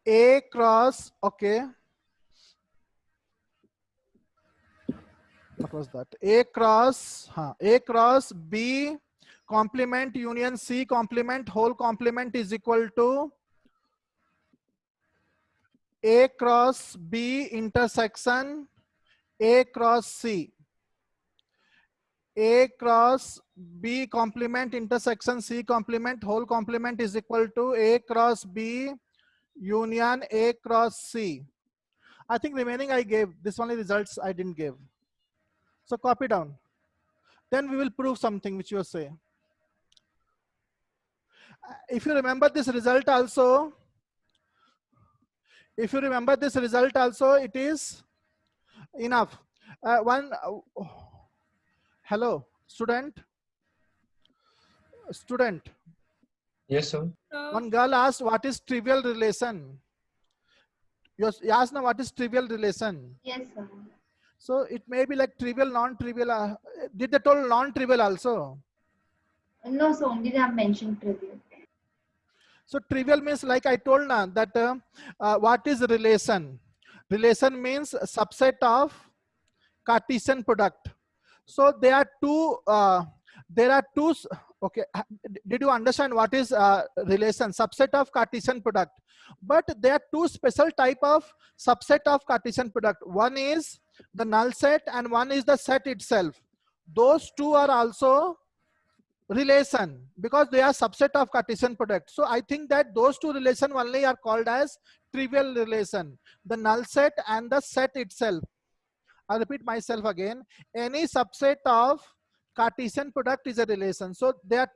A cross, okay. What was that? A cross B complement union C complement whole complement is equal to A cross B intersection A cross C. A cross B complement intersection C complement whole complement is equal to A cross B union A cross C. I think remaining I gave. This only results I didn't give. So copy down. Then we will prove something which you say. If you remember this result also, it is enough. Hello, student. Yes, sir. One girl asked, what is trivial relation? You asked now what is trivial relation. Yes, sir. So it may be like trivial, non-trivial. Did they told non-trivial also? No, so only they have mentioned trivial. So trivial means like I told now that what is relation? Relation means a subset of Cartesian product. So there are two. Okay, did you understand what is relation? Subset of Cartesian product. But there are two special type of subset of Cartesian product. One is the null set and one is the set itself. Those two are also relation because they are subset of Cartesian product. So I think that those two relation only are called as trivial relation, the null set and the set itself. I'll repeat myself again. Any subset of Cartesian product is a relation. So there are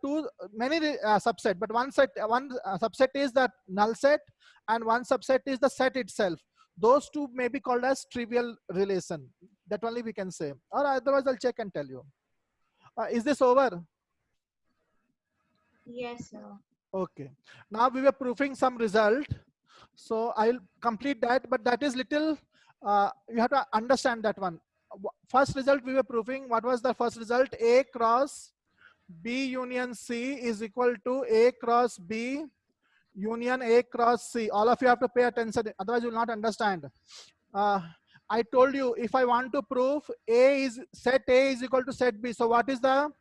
many subset, but one subset is the null set and one subset is the set itself. Those two may be called as trivial relation. That only we can say, or otherwise I'll check and tell you. Is this over? Yes, sir. Okay. Now we were proving some result. So I'll complete that, but that is little, you have to understand that one. First result we were proving, what was the first result? A cross B union C is equal to A cross B union A cross C. All of you have to pay attention, otherwise you will not understand. I told you if I want to prove set A is equal to set B. So what is the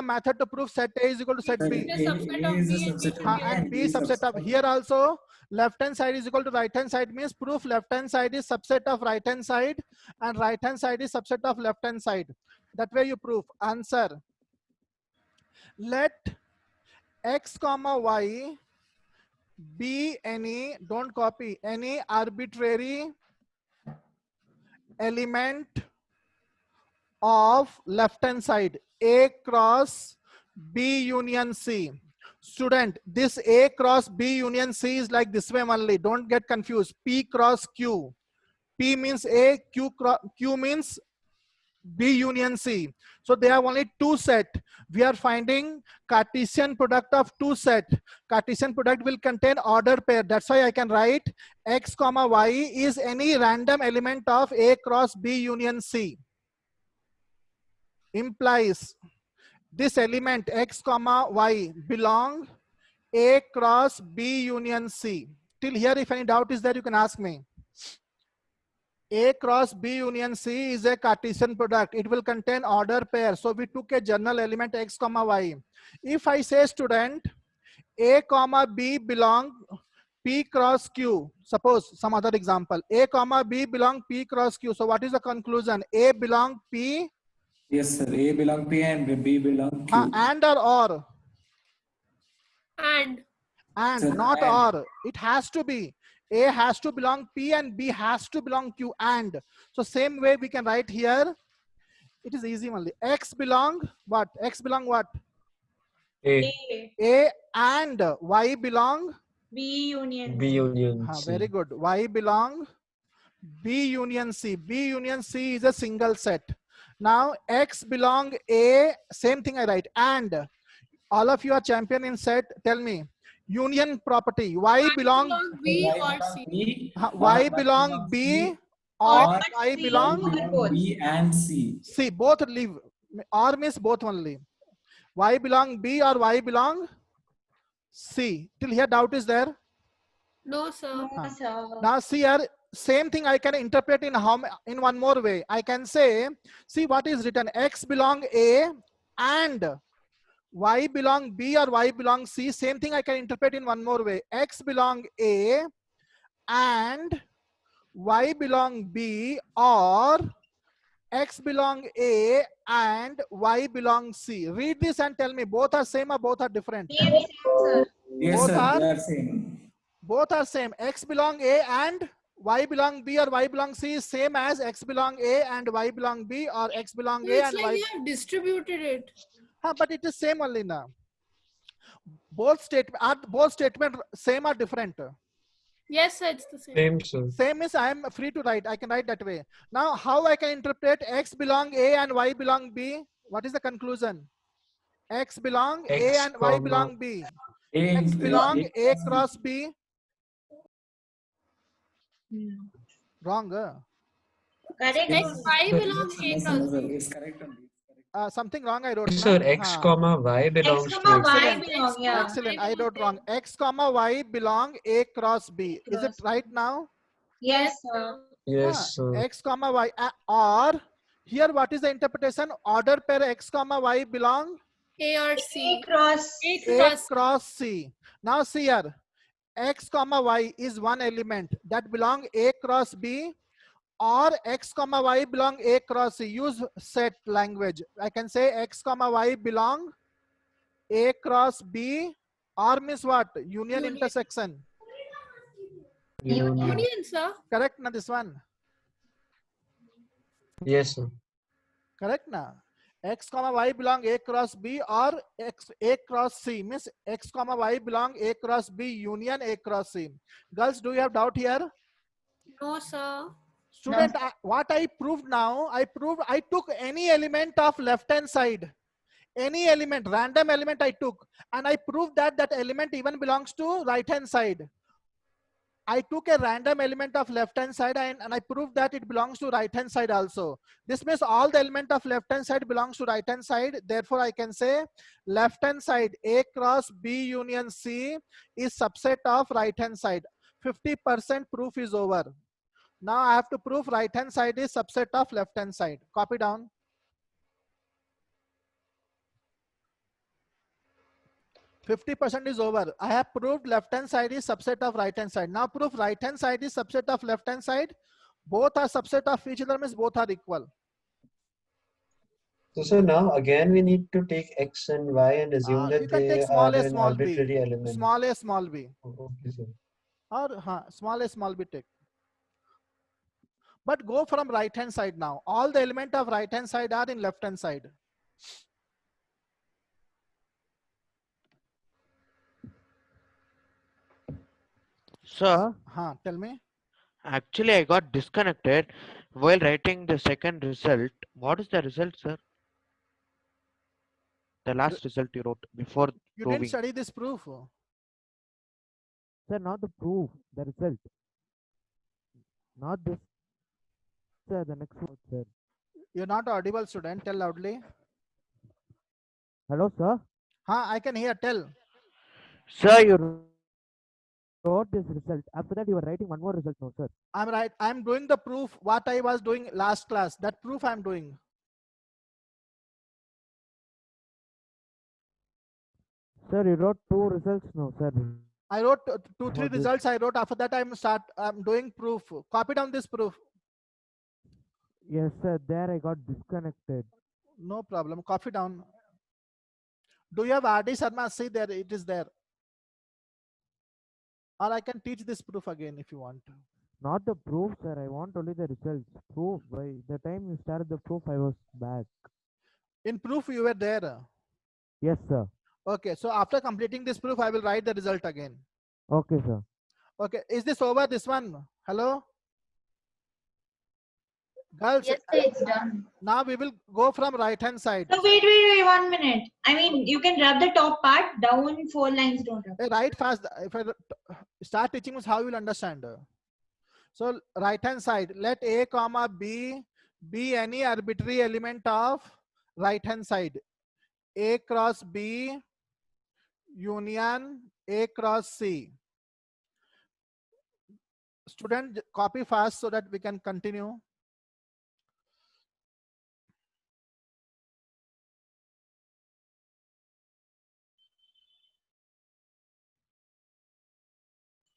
method to prove set A is equal to set B? The subset of B and B And B subset of, here also left hand side is equal to right hand side means proof left hand side is subset of right hand side and right hand side is subset of left hand side. That way you prove. Answer. Let x comma y be any, don't copy, any arbitrary element of left hand side A cross B union C. Student, this A cross B union C is like this way only. Don't get confused. P cross Q. P means A, Q means B union C. So they have only two set. We are finding Cartesian product of two set. Cartesian product will contain order pair. That's why I can write x comma y is any random element of A cross B union C. Implies this element x comma y belong A cross B union C. Till here, if any doubt is there, you can ask me. A cross B union C is a Cartesian product. It will contain order pair. So we took a general element x comma y. If I say student, A comma B belong P cross Q. Suppose some other example. A comma B belong P cross Q. So what is the conclusion? A belong P. Yes, sir. A belong P and B belong Q. And or? And Sir, not and. or. It has to be. A has to belong P and B has to belong Q and. So same way we can write here. It is easy only. X belong what? X belong what? A. A and Y belong? B union. B union C. Very good. Y belong B union C. B union C is a single set. Now X belong A, same thing I write. And all of you are champion in set. Tell me. Union property. Y belong B or C. B, Y belong B or or Y C. belong B and C. C. Both leave. Or means both only. Y belong B or Y belong C. Till here doubt is there? No, sir. No, Huh. sir. Now see here, same thing I can interpret in in one more way. I can say, see what is written: X belong A and Y belong B or Y belong C. Same thing I can interpret in one more way: X belong A and Y belong B, or X belong A and Y belong C. Read this and tell me, both are same or both are different? Same, sir. Yes, Both sir. are- They are same. Both are same. X belong A and Y belong B or Y belong C is same as X belong A and Y belong B, or X belong So A it's and like Y. we have distributed it. But it is same only now. Both statement same or different? Yes, sir, it's the same. Same, sir. Same is I am free to write. I can write that way. Now how I can interpret X belong A and Y belong B? What is the conclusion? X belong A X, and Y comma, belong B. A X into belong A cross B. cross B. Hmm. Wrong. Correct. X, sir. Y Sir, belong A Yes, cross sir. B. It's correct only. Something wrong I wrote. sir, Na? X, Huh. comma, Y X, belongs to comma, X. Y Excellent. belong. Yeah. Excellent. I wrote wrong. X comma Y belong A cross B. Is it Cross right now? Yes, sir. Yes, sir. X comma Y. Or here what is the interpretation? Order pair X comma Y belong A or A C. cross. A A cross. cross C. Now see here. X comma Y is one element that belong A cross B, or X comma Y belong A cross C. Use set language. I can say X comma Y belong A cross B, or means what? Union Union. intersection. Union. Union, sir. Correct na this one? Yes, sir. Correct na? X comma Y belong A cross B, or X A cross C, means X comma Y belong A cross B union A cross C. Girls, do you have doubt here? No, sir. Student, what I proved now, I took any element of left hand side, any element, random element I took, and I proved that that element even belongs to right hand side. I took a random element of left hand side and I proved that it belongs to right hand side also. This means all the element of left hand side belongs to right hand side. Therefore, I can say left hand side A cross B union C is subset of right hand side. 50% proof is over. Now I have to prove right hand side is subset of left hand side. Copy down. %50 is over. I have proved left hand side is subset of right hand side. Now prove right hand side is subset of left hand side. Both are subset of each other, means both are equal. So, sir, now again we need to take X and Y and assume You that can they take small are a, an small b. arbitrary element. Small a, small b. Oh, okay, sir. Or small a, small b take. But go from right hand side now. All the element of right hand side are in left hand side. Sir, Tell me. actually I got disconnected while writing the second result. What is the result, sir? The last result you wrote before You didn't proving. study this proof. Sir, not the proof, the result. Not this, sir, the next one, sir. You're not audible, student. Tell loudly. Hello, sir. I can hear. Tell. Sir, you wrote this result. After that, you were writing one more result now, sir. I'm right. I'm doing the proof what I was doing last class. That proof I'm doing. Sir, you wrote two results now, sir. I wrote two, Before three this. results. I wrote after that. I'm doing proof. Copy down this proof. Yes, sir. There I got disconnected. No problem. Copy down. Do you have RD Sharma? See there. It is there. Or I can teach this proof again if you want. Not the proof, sir. I want only the results. Proof. By the time you started the proof, I was back. In proof you were there. Yes, sir. Okay. So after completing this proof, I will write the result again. Okay, sir. Okay. Is this over? This one? Hello? Girls, Yes, sir, it's done. now we will go from right hand side. No, wait, 1 minute. I mean, you can rub the top part down 4 lines. Don't rub. Write fast. If I start teaching us how you will understand. So right hand side, let A comma B be any arbitrary element of right hand side. A cross B union A cross C. Student, copy fast so that we can continue.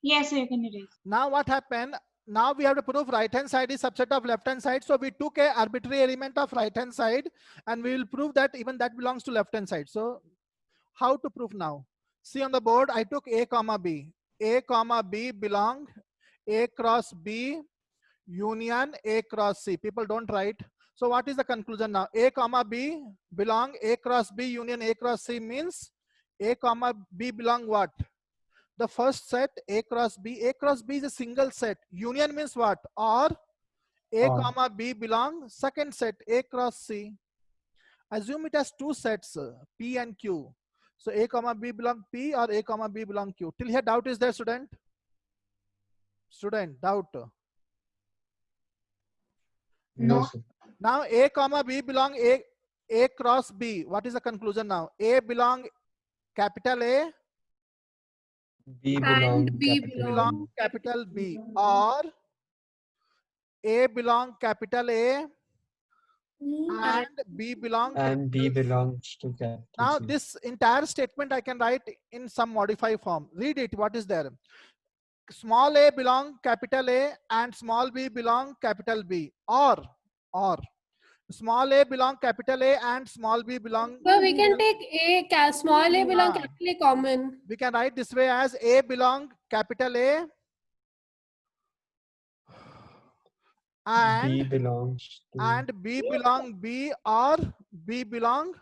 Yes, sir, you can erase. Now what happened? Now we have to prove right hand side is subset of left hand side. So we took a arbitrary element of right hand side and we will prove that even that belongs to left hand side. So how to prove now? See on the board, I took A comma B. A comma B belong A cross B union A cross C. People don't write. So what is the conclusion now? A comma B belong A cross B union A cross C means A comma B belong what? The first set A cross B. A cross B is a single set. Union means what? Or A Or. comma B belong second set A cross C. Assume it has two sets P and Q. So A comma B belong P or A comma B belong Q. Till here doubt is there, student? Student, doubt. No. sir. Now A comma B belong A cross B. What is the conclusion now? A belong capital A, B And belong B capital belong capital B, or A belong capital A and B belong and B capital C. belongs to capital Now C. this entire statement I can write in some modified form. Read it. What is there? Small a belong capital A and small b belong capital B, or small a belong capital A and small b belong. So we can take small a belong capital A common. We can write this way as A belong capital A B and belongs to B belong B or B belong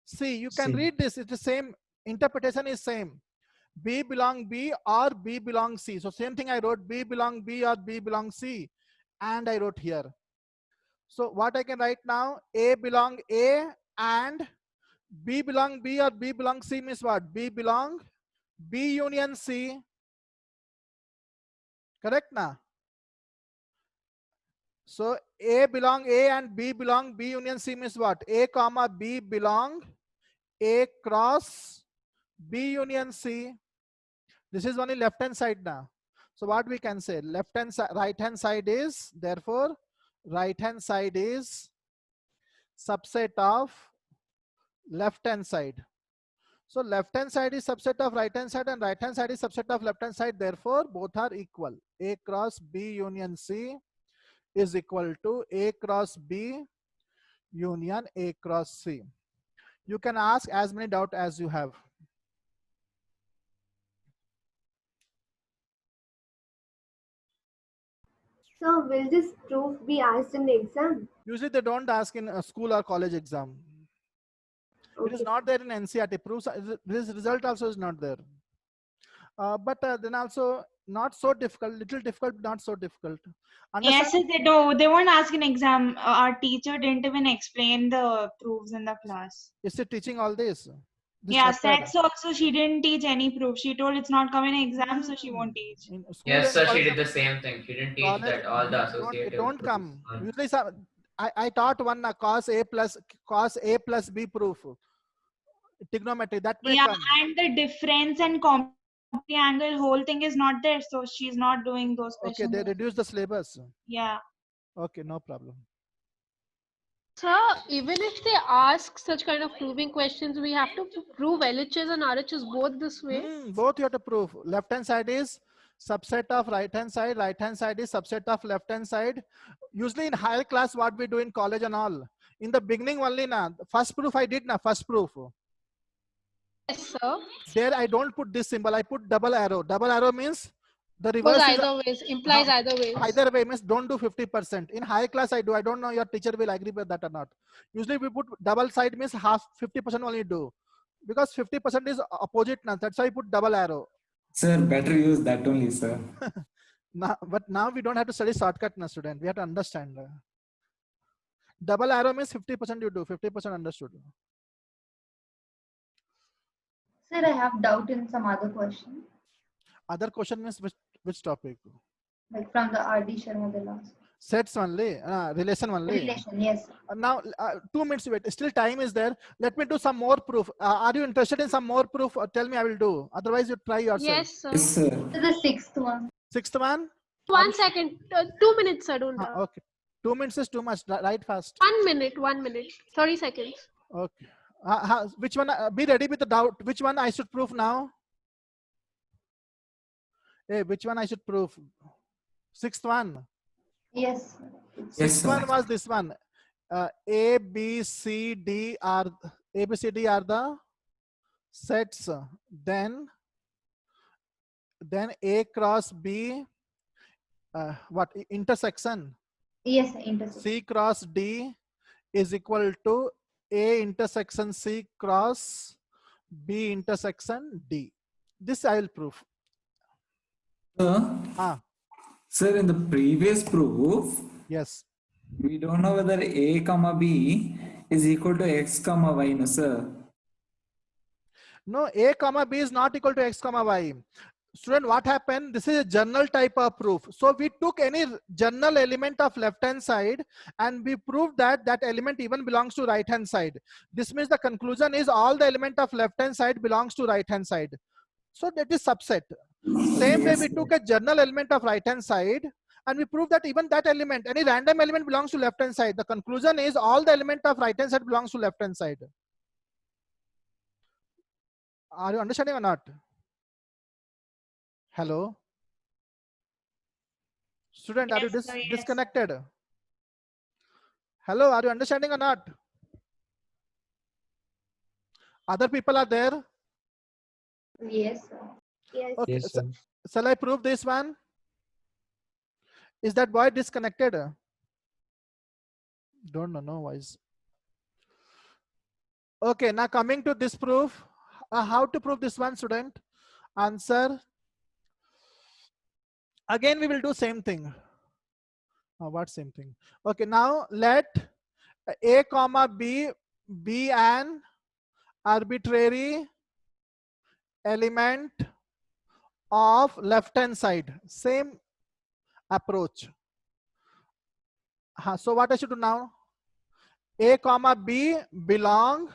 C. You can C. read this. It's the same interpretation is same. B belong B or B belong C. So same thing I wrote, B belong B or B belong C, and I wrote here. So what I can write now, A belong A and B belong B or B belong C means what? B belong B union C. Correct now? So A belong A and B belong B union C means what? A comma B belong A cross B union C. This is only left hand side now. So what we can say, left hand side, right hand side is, therefore right hand side is subset of left hand side. So left hand side is subset of right hand side and right hand side is subset of left hand side. Therefore both are equal. A cross B union C is equal to A cross B union A cross C. You can ask as many doubts as you have. So will this proof be asked in the exam? Usually they don't ask in a school or college exam. It is Okay. not there in NCERT. Proofs, this result also is not there. But then also not so difficult, little difficult, not so difficult. Yes, sir, they don't. They won't ask an exam. Our teacher didn't even explain the proofs in the class. Is she teaching all this? Yeah, method? sets also she didn't teach any proof. She told it's not coming in exam, so she won't teach. In school Yes, and sir, she college, did the same thing. She didn't teach college, that all the it associative don't proofs. come. Usually I taught one cos A plus B proof. Trigonometry, that may Yeah, come. and the difference and complementary angle whole thing is not there, so she's not doing those Okay, questions. they reduce the syllabus. Yeah. Okay, no problem. Sir, even if they ask such kind of proving questions, we have to prove LHS and RHS both this way. Both you have to prove. Left hand side is subset of right hand side is subset of left hand side. Usually in higher class, what we do in college and all, in the beginning only na, first proof I did na, first proof. Yes, sir. There I don't put this symbol, I put double arrow. Double arrow means the reverse Goes is either ways, implies either ways. either way, means don't do 50%. In higher class I do. I don't know your teacher will agree with that or not. Usually we put double side means half, 50% only do. Because 50% is opposite now. That's why I put double arrow. Sir, better use that only, sir. But now we don't have to study shortcut now, student. We have to understand. Double arrow means 50% you do, 50% understood. Sir, I have doubt in some other question. Other question means which topic? Like from the RD Sharma the last. Sets only, relation only. Relation, yes. Now 2 minutes wait. Still time is there. Let me do some more proof. Are you interested in some more proof? Tell me, I will do. Otherwise, you try yourself. Yes, sir. Yes, sir. So the sixth one. Sixth one. 1 second. 2 minutes, sir. Don't. Okay. 2 minutes is too much. Write fast. 1 minute. 1 minute. 30 seconds. Okay. Which one? Be ready with the doubt. Which one I should prove now? Hey, which one I should prove? Sixth one. Yes. Yes, Sixth sir. one was this one. A, B, C, D are the sets. Then A cross B. What intersection? Yes, intersection. C cross D is equal to A intersection C cross B intersection D. This I will prove. Sir, sir, in the previous proof, Yes. we don't know whether A comma B is equal to X comma Y, no, sir. No, A comma B is not equal to X comma Y. Student, what happened? This is a general type of proof. So we took any general element of left hand side and we proved that that element even belongs to right hand side. This means the conclusion is all the element of left hand side belongs to right hand side. So that is subset. Same way Yes, we sir. took a general element of right hand side and we proved that even that element, any random element belongs to left hand side. The conclusion is all the element of right hand side belongs to left hand side. Are you understanding or not? Hello? Student, are you Yes, sir, yes. disconnected? Hello, are you understanding or not? Other people are there? Yes, sir. Yes. Okay, Yes, sir. shall I prove this one? Is that boy disconnected? Don't know, no voice. Okay, now coming to this proof. How to prove this one, student? Answer. Again, we will do same thing. What same thing? Okay, now let A comma B be an arbitrary element of left hand side. Same approach. So what I should do now? A comma B belong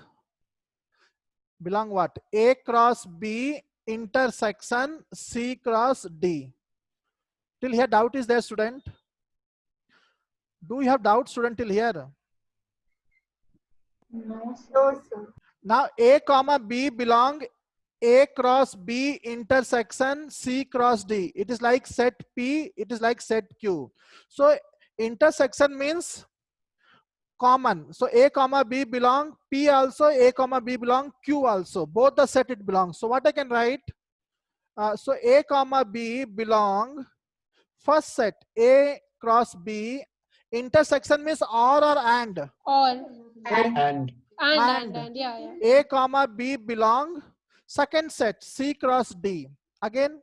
what? A cross B intersection C cross D. Till here doubt is there, student? Do you have doubt, student, till here? No, sir. No, sir. Now A comma B belong A cross B intersection C cross D. It is like set P, it is like set Q. So intersection means common. So A comma B belong P also, A comma B belong Q also. Both the set it belongs. So what I can write? So A comma B belong first set A cross B. Intersection means or and. Or. And And. Yeah. A comma B belong second set C cross D. Again,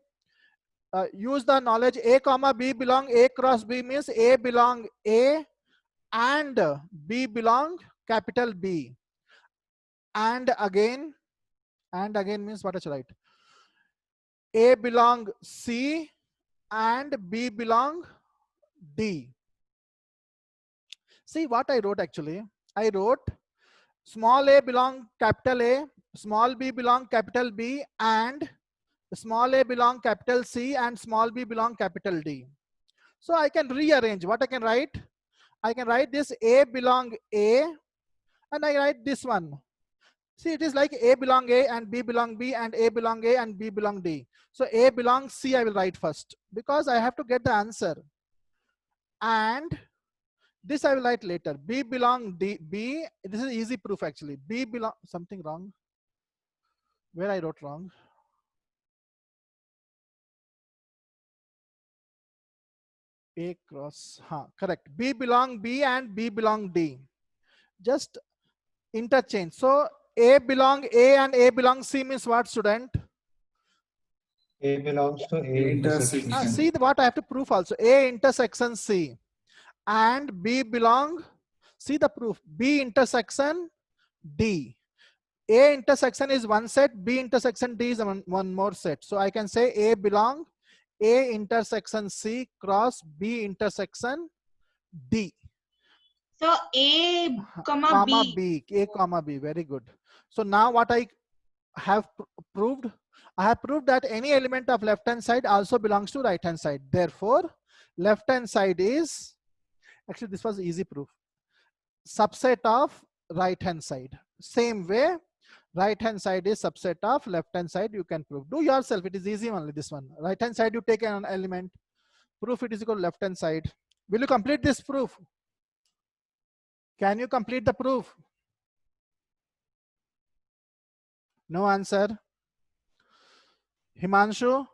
use the knowledge. A comma B belong A cross B means A belong A and B belong capital B. And again means what I should write? A belong C and B belong D. See what I wrote actually. I wrote small a belong capital A, small b belong capital B, and small a belong capital C, and small b belong capital D. So I can rearrange. What I can write? I can write this A belong A, and I write this one. See, it is like A belong A and B belong B and A belong A and B belong D. So A belongs C I will write first because I have to get the answer. And this I will write later. B belong D, B, this is easy proof actually. B belong, something wrong. Where I wrote wrong. A cross, correct. B belong B and B belong D. Just interchange. So A belong A and A belong C means what, student? A belongs to A intersection. See what I have to prove also. A intersection C. And B belong, see the proof, B intersection D. A intersection is one set, B intersection D is one more set. So I can say A belong A intersection C cross B intersection D. So A comma B. A comma B, very good. So now what I have proved? I have proved that any element of left hand side also belongs to right hand side. Therefore, left hand side is, actually this was easy proof, subset of right hand side. Same way, right hand side is subset of left hand side. You can prove. Do yourself. It is easy only, this one. Right hand side, you take an element. Proof it is equal to left hand side. Will you complete this proof? Can you complete the proof? No answer. Himanshu?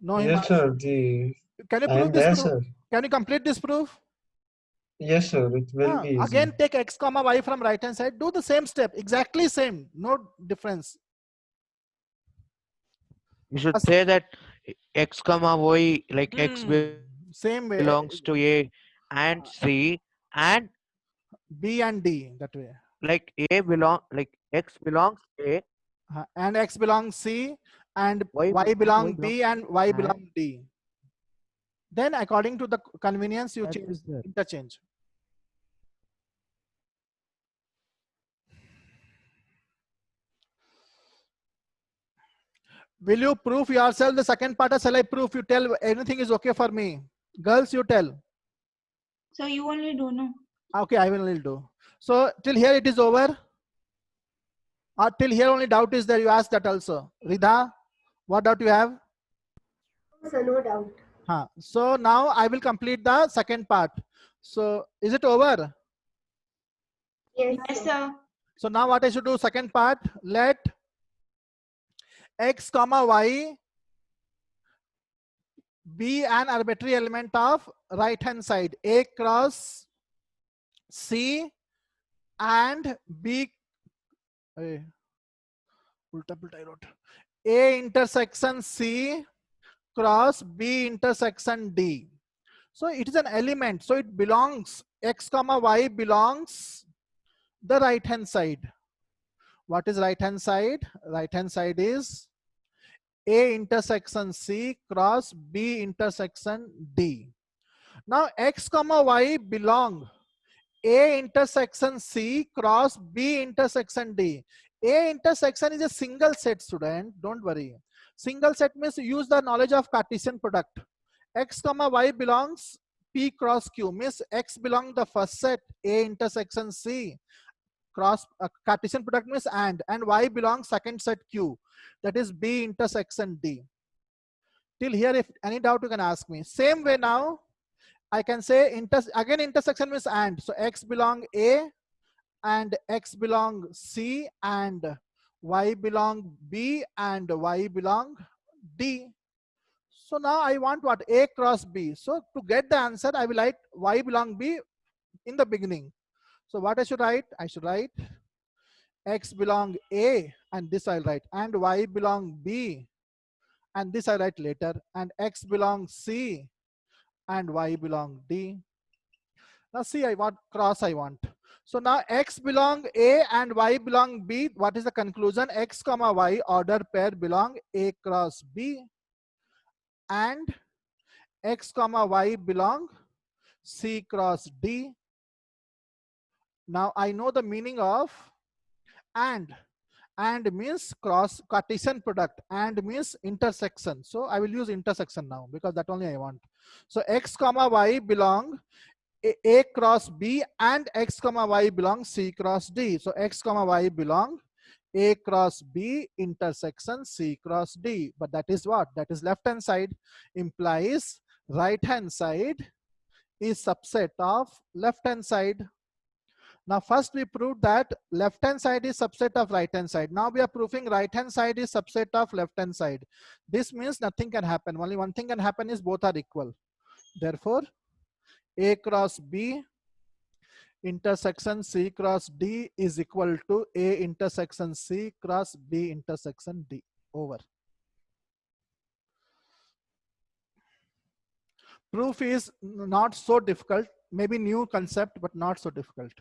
No, Yes, Himanshu. sir. The Can you I prove am this there, proof? sir. Can you complete this proof? Yes, sir. It will be easy. Again, take x comma y from right hand side. Do the same step. Exactly same. No difference. You should First- say that x comma y, like x Same way. belongs to A and C, and B and D, that way. like x belongs A, And x belongs C, and Y y belong belongs B, and y and belong D. Then according to the convenience, you that change, is there. interchange. Will you prove yourself the second part, or shall I prove? You tell anything is okay for me. Girls, you tell. So you only do, no? Okay, I will do. So till here it is over. Till here only doubt is there. You ask that also. Ridha, what doubt you have? Sir, no doubt. So now I will complete the second part. So is it over? Yes, Yes, sir. sir. So now what I should do? Second part. Let x comma y be an arbitrary element of right hand side. A cross C and B. Ulta I wrote. A intersection C cross B intersection D. So it is an element. So it belongs, x comma y belongs the right hand side. What is right hand side? Right hand side is A intersection C cross B intersection D. Now x comma y belong A intersection C cross B intersection D. A intersection is a single set, student. Don't worry. Single set means use the knowledge of Cartesian product. X comma y belongs P cross Q, means X belong the first set A intersection C cross Cartesian product means and Y belongs second set Q, that is B intersection D. Till here, if any doubt you can ask me. Same way now I can say again intersection means and. So X belong A and X belong C and Y belong B and Y belong D. So now I want what? A cross B. So to get the answer, I will write Y belong B in the beginning. So what I should write? I should write X belong A, and this I'll write, and Y belong B, and this I write later, and X belong C and Y belong D. Now see, I want cross I want. So now X belong A and Y belong B. What is the conclusion? X comma Y order pair belong A cross B, and X comma Y belong C cross D. Now I know the meaning of and. And means cross Cartesian product, and means intersection. So I will use intersection now because that only I want. So X comma Y belong A cross B, and X comma Y belong C cross D. So X comma Y belong A cross B intersection C cross D. But that is what? That is left hand side, implies right hand side is subset of left hand side. Now first we proved that left hand side is subset of right hand side. Now we are proving right hand side is subset of left hand side. This means nothing can happen. Only one thing can happen is both are equal. Therefore, A cross B intersection C cross D is equal to A intersection C cross B intersection D. Over. Proof is not so difficult. Maybe new concept, but not so difficult.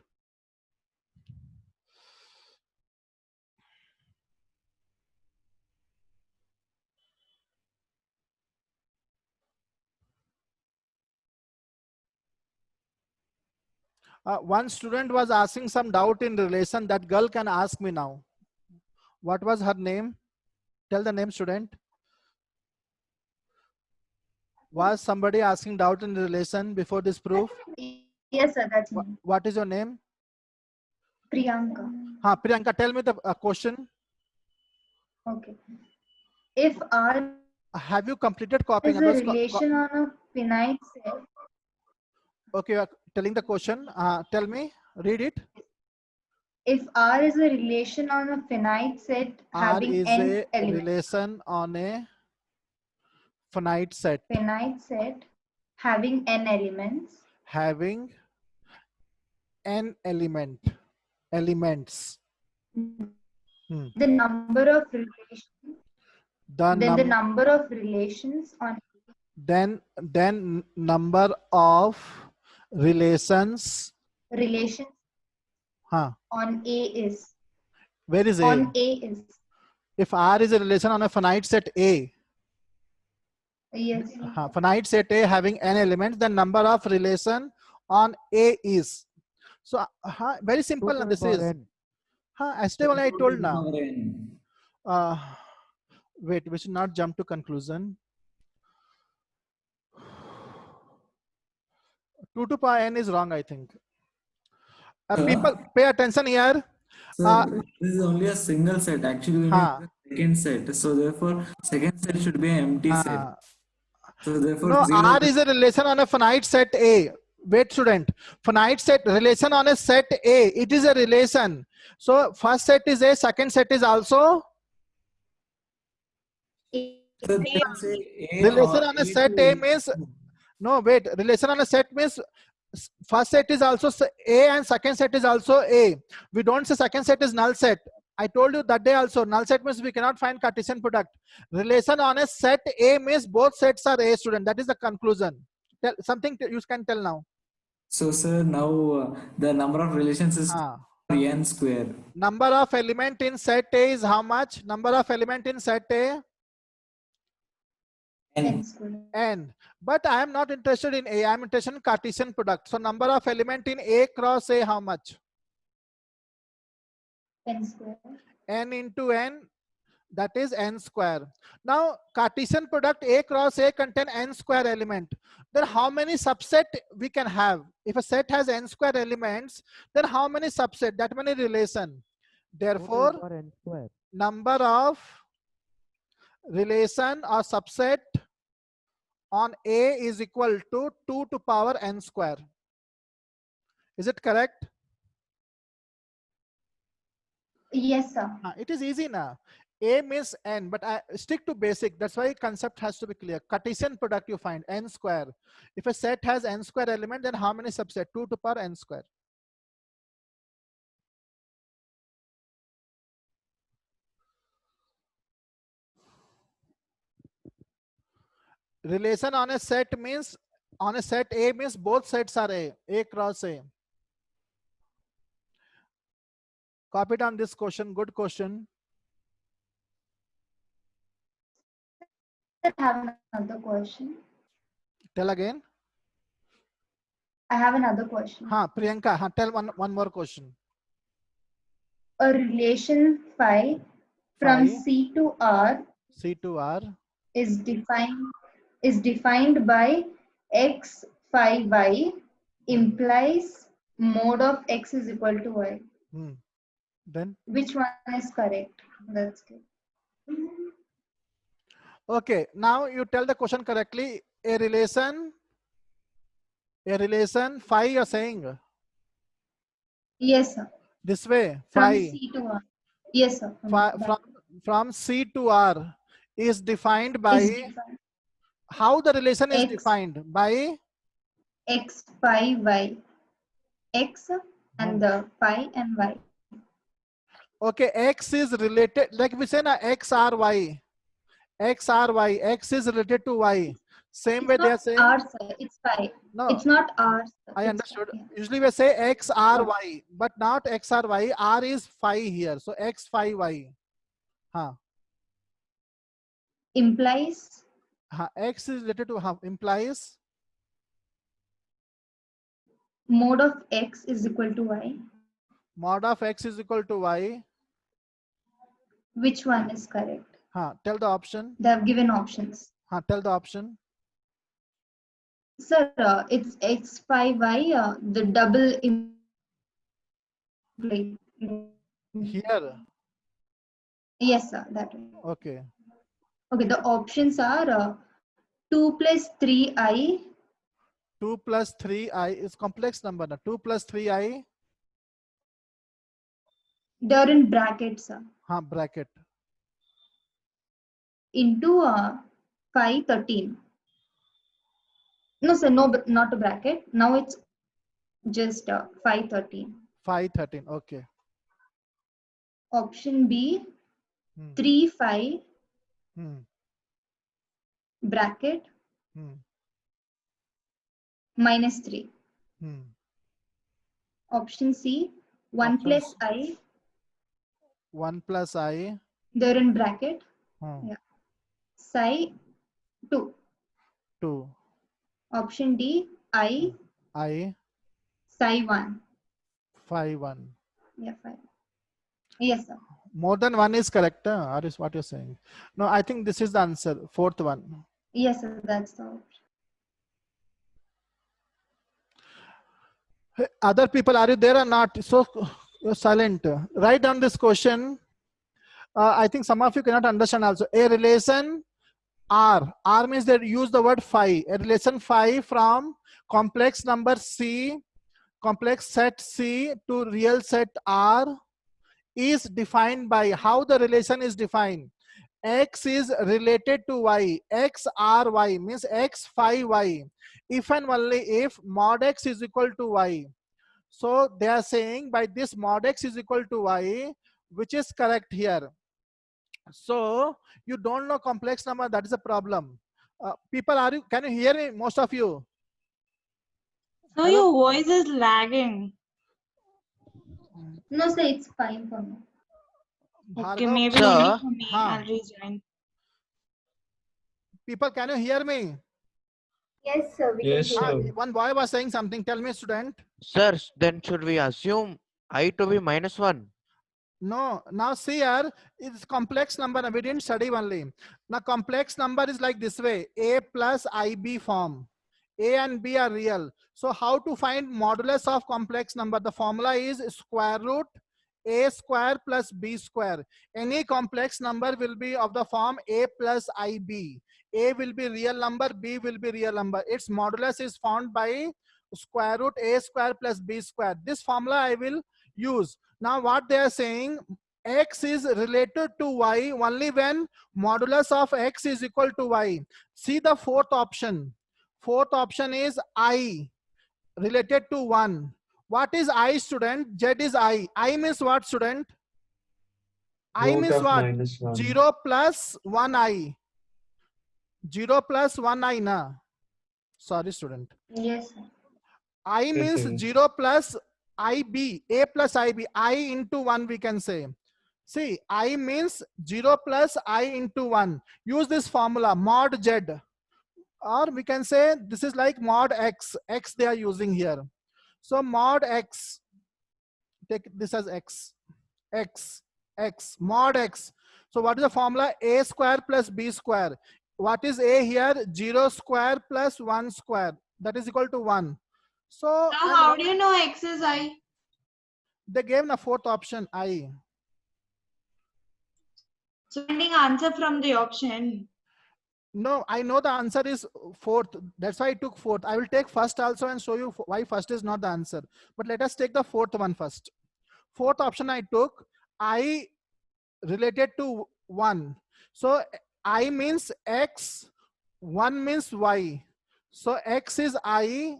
One student was asking some doubt in relation. That girl can ask me now. What was her name? Tell the name, student. Was somebody asking doubt in the relation before this proof? Yes, sir, that's me. What is your name? Priyanka. Priyanka, tell me the question. Okay. If R Have you completed copying? is a relation on a finite set, Okay, you are telling the question. Tell me, read it. if R is a relation on a finite set R having is n a elements, relation on a finite set having n elements, having n elements. the number of relations, then the number of relations on Then number of relations. On A is. Where is A? On A is. If R is a relation on a finite set A, Yes. finite set A having n elements, then number of relation on A is. So very simple. to the This power is. n. Yesterday when I told now. Power n. Wait, we should not jump to conclusion. 2 to power n is wrong, I think. People pay attention here. Sir, this is only a single set. Actually, we need the second set. So therefore, second set should be an empty set. So therefore, No, zero R is a relation on a finite set A. Wait, student. Finite set relation on a set A. It is a relation. So first set is A, second set is also relation on a set A means no, wait, relation on a set means first set is also A and second set is also A. We don't say second set is null set. I told you that day also, null set means we cannot find Cartesian product. Relation on a set A means both sets are A, student. That is the conclusion. Tell something you can tell now. So sir, now the number of relations is n square. Number of element in set A is how much? Number of element in set A? N. But I am not interested in A. I am interested in Cartesian product. So number of element in A cross A how much? N square. N into N, that is N square. Now Cartesian product A cross A contain N square element. Then how many subset we can have? If a set has N square elements, then how many subset? That many relation. Therefore, number of relation or subset on A is equal to 2 to power n square. Is it correct? Yes, sir. It is easy now. A means n, but I stick to basic. That's why concept has to be clear. Cartesian product you find n square. If a set has n square element, then how many subset? 2 to power n square. Relation on a set means, on a set A means both sets are A cross A. Copy down this question, good question. I have another question. Tell again. I have another question. Priyanka, tell one more question. A relation phi from C to R is defined by x phi y implies mode of x is equal to y. Then which one is correct? That's good. Okay, now you tell the question correctly. A relation phi you're saying? Yes, sir. This way, From phi. C to R. Yes, sir. From C to R is defined by how the relation is defined? By x phi y. X and the phi and y. Okay, x is related, like we say na x r y. X r y, x is related to y. Same way they are saying. R, sir. It's phi. No, it's not R. Sir. I understood. Usually we say x r y, but not x r y. R is phi here, so x phi y. Implies. X is related to implies. Mode of x is equal to y. Mod of x is equal to y. Which one is correct? Tell the option. They have given options. Tell the option. Sir, it's x5y, the double implied. Here. Yes, sir, that way. Okay. Okay, the options are 2 plus 3i. 2 plus 3i is complex number. Now. 2 plus 3i. They're in brackets, sir. Bracket. Into 513. No, sir, no, not a bracket. Now it's just 513. 513. Okay. Option B, Hmm. 3, 5, Hmm. bracket, Hmm. minus 3. Hmm. Option C, 1 plus I, 1 plus I. they're in bracket. Hmm. Yeah. Psi 2. 2. Option D, I, I. psi 1. 5 1. Yeah, 5. Yes, sir. More than one is correct. Or is what you're saying? No, I think this is the answer. Fourth one. Yes, sir, that's the option. Hey, other people, are you there or not? So you're silent. Write down this question. I think some of you cannot understand also. A relation R. R means they use the word phi. A relation phi from complex number C, complex set C to real set R is defined by how the relation is defined. X is related to Y. X R Y means X phi Y. If and only if mod X is equal to Y. So they are saying by this mod X is equal to Y, which is correct here. So you don't know complex number, that is a problem. People, can you hear me, most of you? So Hello? your voice is lagging. No, sir, it's fine for me. Okay, Bhargav, maybe Sir. only for me. Huh. I'll rejoin. People, can you hear me? Yes, sir, we can Yes, hear sir. you. One boy was saying something. Tell me, student. Sir, then should we assume I to be minus 1? No, now see here, it's complex number. We didn't study only. Now complex number is like this way, A plus IB form. A and B are real. So how to find modulus of complex number? The formula is square root A square plus B square. Any complex number will be of the form A plus IB. A will be real number, B will be real number. Its modulus is found by square root A square plus B square. This formula I will use. Now what they are saying, X is related to Y only when modulus of X is equal to Y. See the fourth option. Fourth option is I related to 1. What is I, student? Z is I. I means what, student? I Root means of what? minus 1. 0 plus 1 I. 0 plus 1 I na. Sorry, student. Yes, sir. I means Yes, 0 plus IB. A plus IB. I into 1 we can say. See, I means 0 plus I into 1. Use this formula, mod Z. Or we can say this is like mod X. X they are using here. So mod X. Take this as X. X. X. Mod X. So what is the formula? A square plus B square. What is A here? 0 square plus 1 square. That is equal to 1. So Now, how do you know X is I? they gave a fourth option, I. So finding answer from the option. No, I know the answer is fourth. That's why I took fourth. I will take first also and show you why first is not the answer. But let us take the fourth one first. Fourth option I took, I related to 1. So I means X, 1 means Y. So X is I.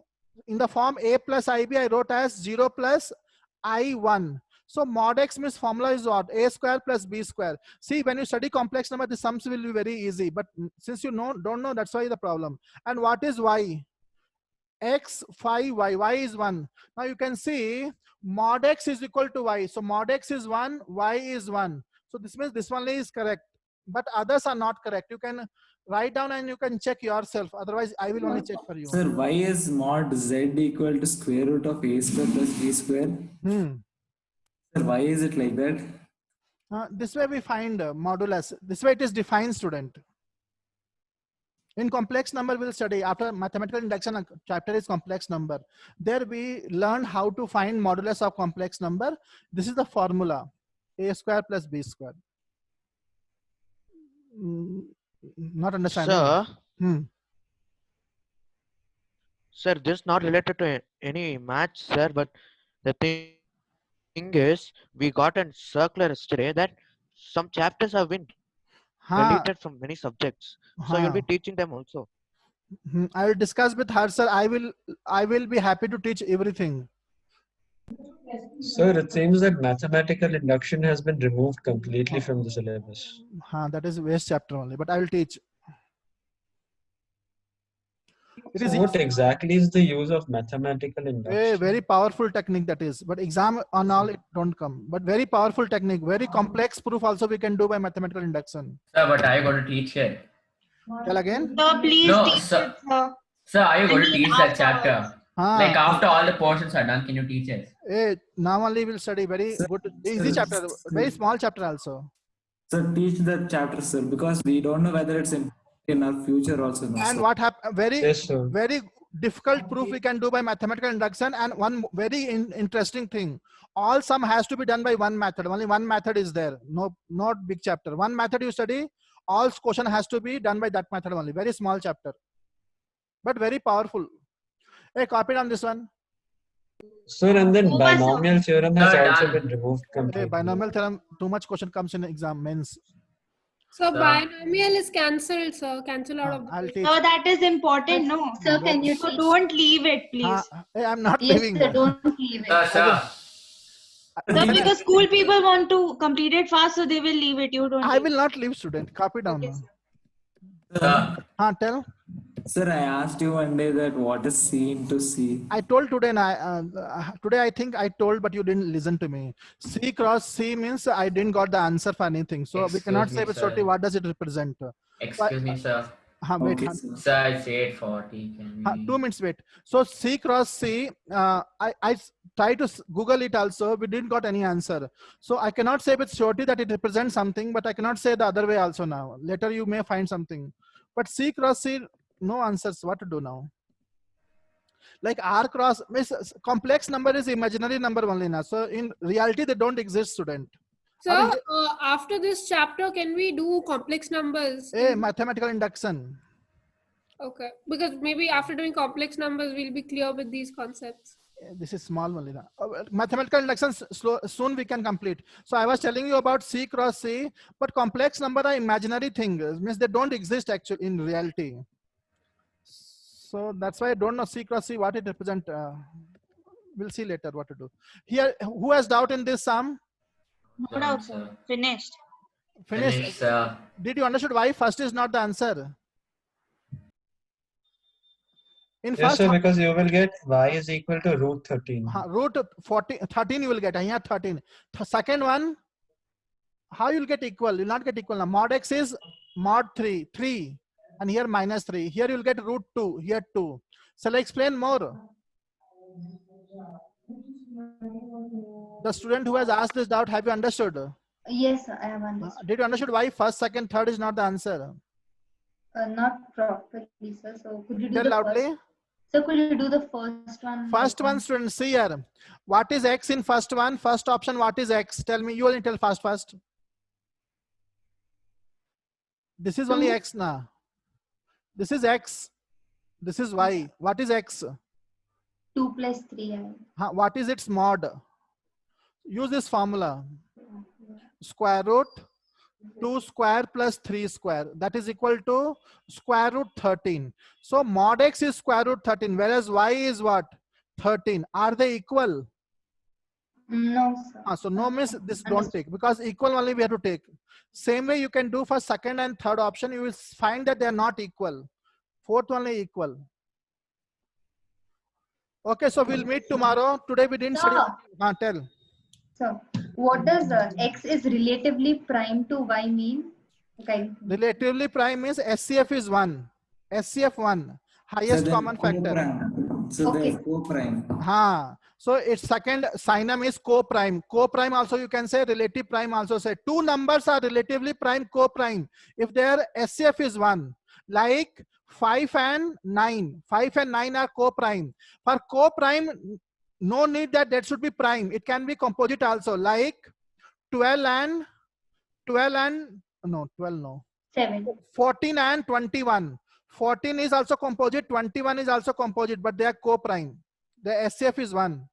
In the form A plus IB, I wrote as 0 plus I1. So mod X means formula is what? A square plus B square. See, when you study complex number, the sums will be very easy. But since you don't know, that's why the problem. And what is Y? X phi Y. Y is 1. Now you can see mod X is equal to Y. So mod X is 1, Y is 1. So this means this one is correct. But others are not correct. You can write down and you can check yourself. Otherwise, I will only check for you. Sir, why is mod Z equal to square root of A square plus B square? Sir, why is it like that? This way we find modulus. This way it is defined, student. In complex number, we'll study after mathematical induction. A chapter is complex number. There we learn how to find modulus of complex number. This is the formula: a square plus b square. Not understanding. Sir, sir, this is not related to any match, sir. But the thing is, we got a circular yesterday that some chapters have been deleted from many subjects. So you'll be teaching them also. I will discuss with her, sir. I will be happy to teach everything. Sir, it seems that mathematical induction has been removed completely from the syllabus. That is waste chapter only, but I will teach. It is So what exactly is the use of mathematical induction? a very powerful technique that is, but exam on all it don't come. But very powerful technique, very complex proof also we can do by mathematical induction. Sir, but are you going to teach it? Tell again. So please No, teach sir. it, sir. Sir, are you going to I mean, teach that afterwards. chapter? Like after all the portions are done, can you teach it? Now only we'll study very good, easy chapter, very small chapter also. So teach the chapter, sir, because we don't know whether it's in our future also. No, And sir. what happened? Yes, sir. Very difficult proof we can do by mathematical induction. And one very interesting thing: all sum has to be done by one method. Only one method is there. No, not big chapter. One method you study. All question has to be done by that method only. Very small chapter, but very powerful. Hey, copy on this one. Sir, and then Oh, my sir. binomial theorem has Sir, also done. been removed Hey, completely. binomial theorem. Too much question comes in exam mains. So Sir. binomial is cancelled, sir. Cancel out of the I'll book. teach. So that is important, no? Sir, can you So teach? don't leave it, please. Hey, I'm not Yes, leaving. sir, don't leave Sir, it. sir. Sir, because school people want to complete it fast, so they will leave it. You don't. I leave will not leave, student. Copy down. Okay, Sir. Tell. Sir, I asked you one day that what is C into C. I told today, and today I think I told, but you didn't listen to me. C cross C means I didn't got the answer for anything. So we Excuse cannot me, say with sir. certainty what does it represent. Excuse me, sir. Wait, Okay, sir. Sir, I said 40. Can we... 2 minutes wait. So C cross C, I tried to Google it also. We didn't got any answer. So I cannot say with surety that it represents something, but I cannot say the other way also now. Later you may find something. But C cross C, no answers. What to do now? Like R cross, means complex number is imaginary number only now. So in reality, they don't exist, student. So after this chapter, can we do complex numbers? Mathematical induction. Okay, because maybe after doing complex numbers, we'll be clear with these concepts. This is small only now. Mathematical induction soon we can complete. So I was telling you about C cross C, but complex number are imaginary things, means they don't exist actually in reality. So that's why I don't know C cross C what it represent. We'll see later what to do. Here, who has doubt in this sum? No doubt, sir. Finished. Finished. sir. Did you understood why first is not the answer? In Yes, first, sir, because you will get y is equal to root 13. root 13 you will get here 13. Second one, how you will get equal? You will not get equal now. Mod x is mod 3, and here minus 3. Here you will get root 2, here 2. Shall I explain more? The student who has asked this doubt, have you understood? Yes, sir, I have understood. Did you understood why first, second, third is not the answer? Not properly, sir. So could you do Tell the loudly. first? So could you do the first one? First one, student, see here. What is x in first one? First option, what is x? Tell me, you only tell first. This is only 2. x now. This is x. This is y. What is x? 2 plus 3. What is its mod? Use this formula. Square root 2 square plus 3 square. That is equal to square root 13. So mod x is square root 13, whereas y is what? 13. Are they equal? No, sir. So no means this don't take, because equal only we have to take. Same way you can do for second and third option. You will find that they are not equal. Fourth only equal. Okay, so we'll meet tomorrow. Today we didn't study. Tell. So what does x is relatively prime to y mean? Okay. Relatively prime means SCF is 1. SCF 1. Highest So common factor. So Okay. they're co-prime. So its second synonym is co-prime. Co-prime also you can say, relative prime also say. Two numbers are relatively prime, co-prime if their SCF is 1. Like 5 and 9. 5 and 9 are co-prime. For co-prime, no need that should be prime. It can be composite also, like 12 and 7. 14 and 21. 14 is also composite, 21 is also composite, but they are co-prime. The SCF is 1.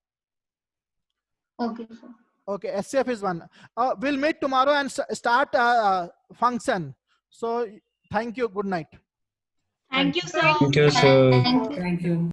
Okay, sir. Okay, SCF is 1. We'll meet tomorrow and start function. So thank you. Good night. Thank you, sir. Thank you, sir. Thank you. Thank you.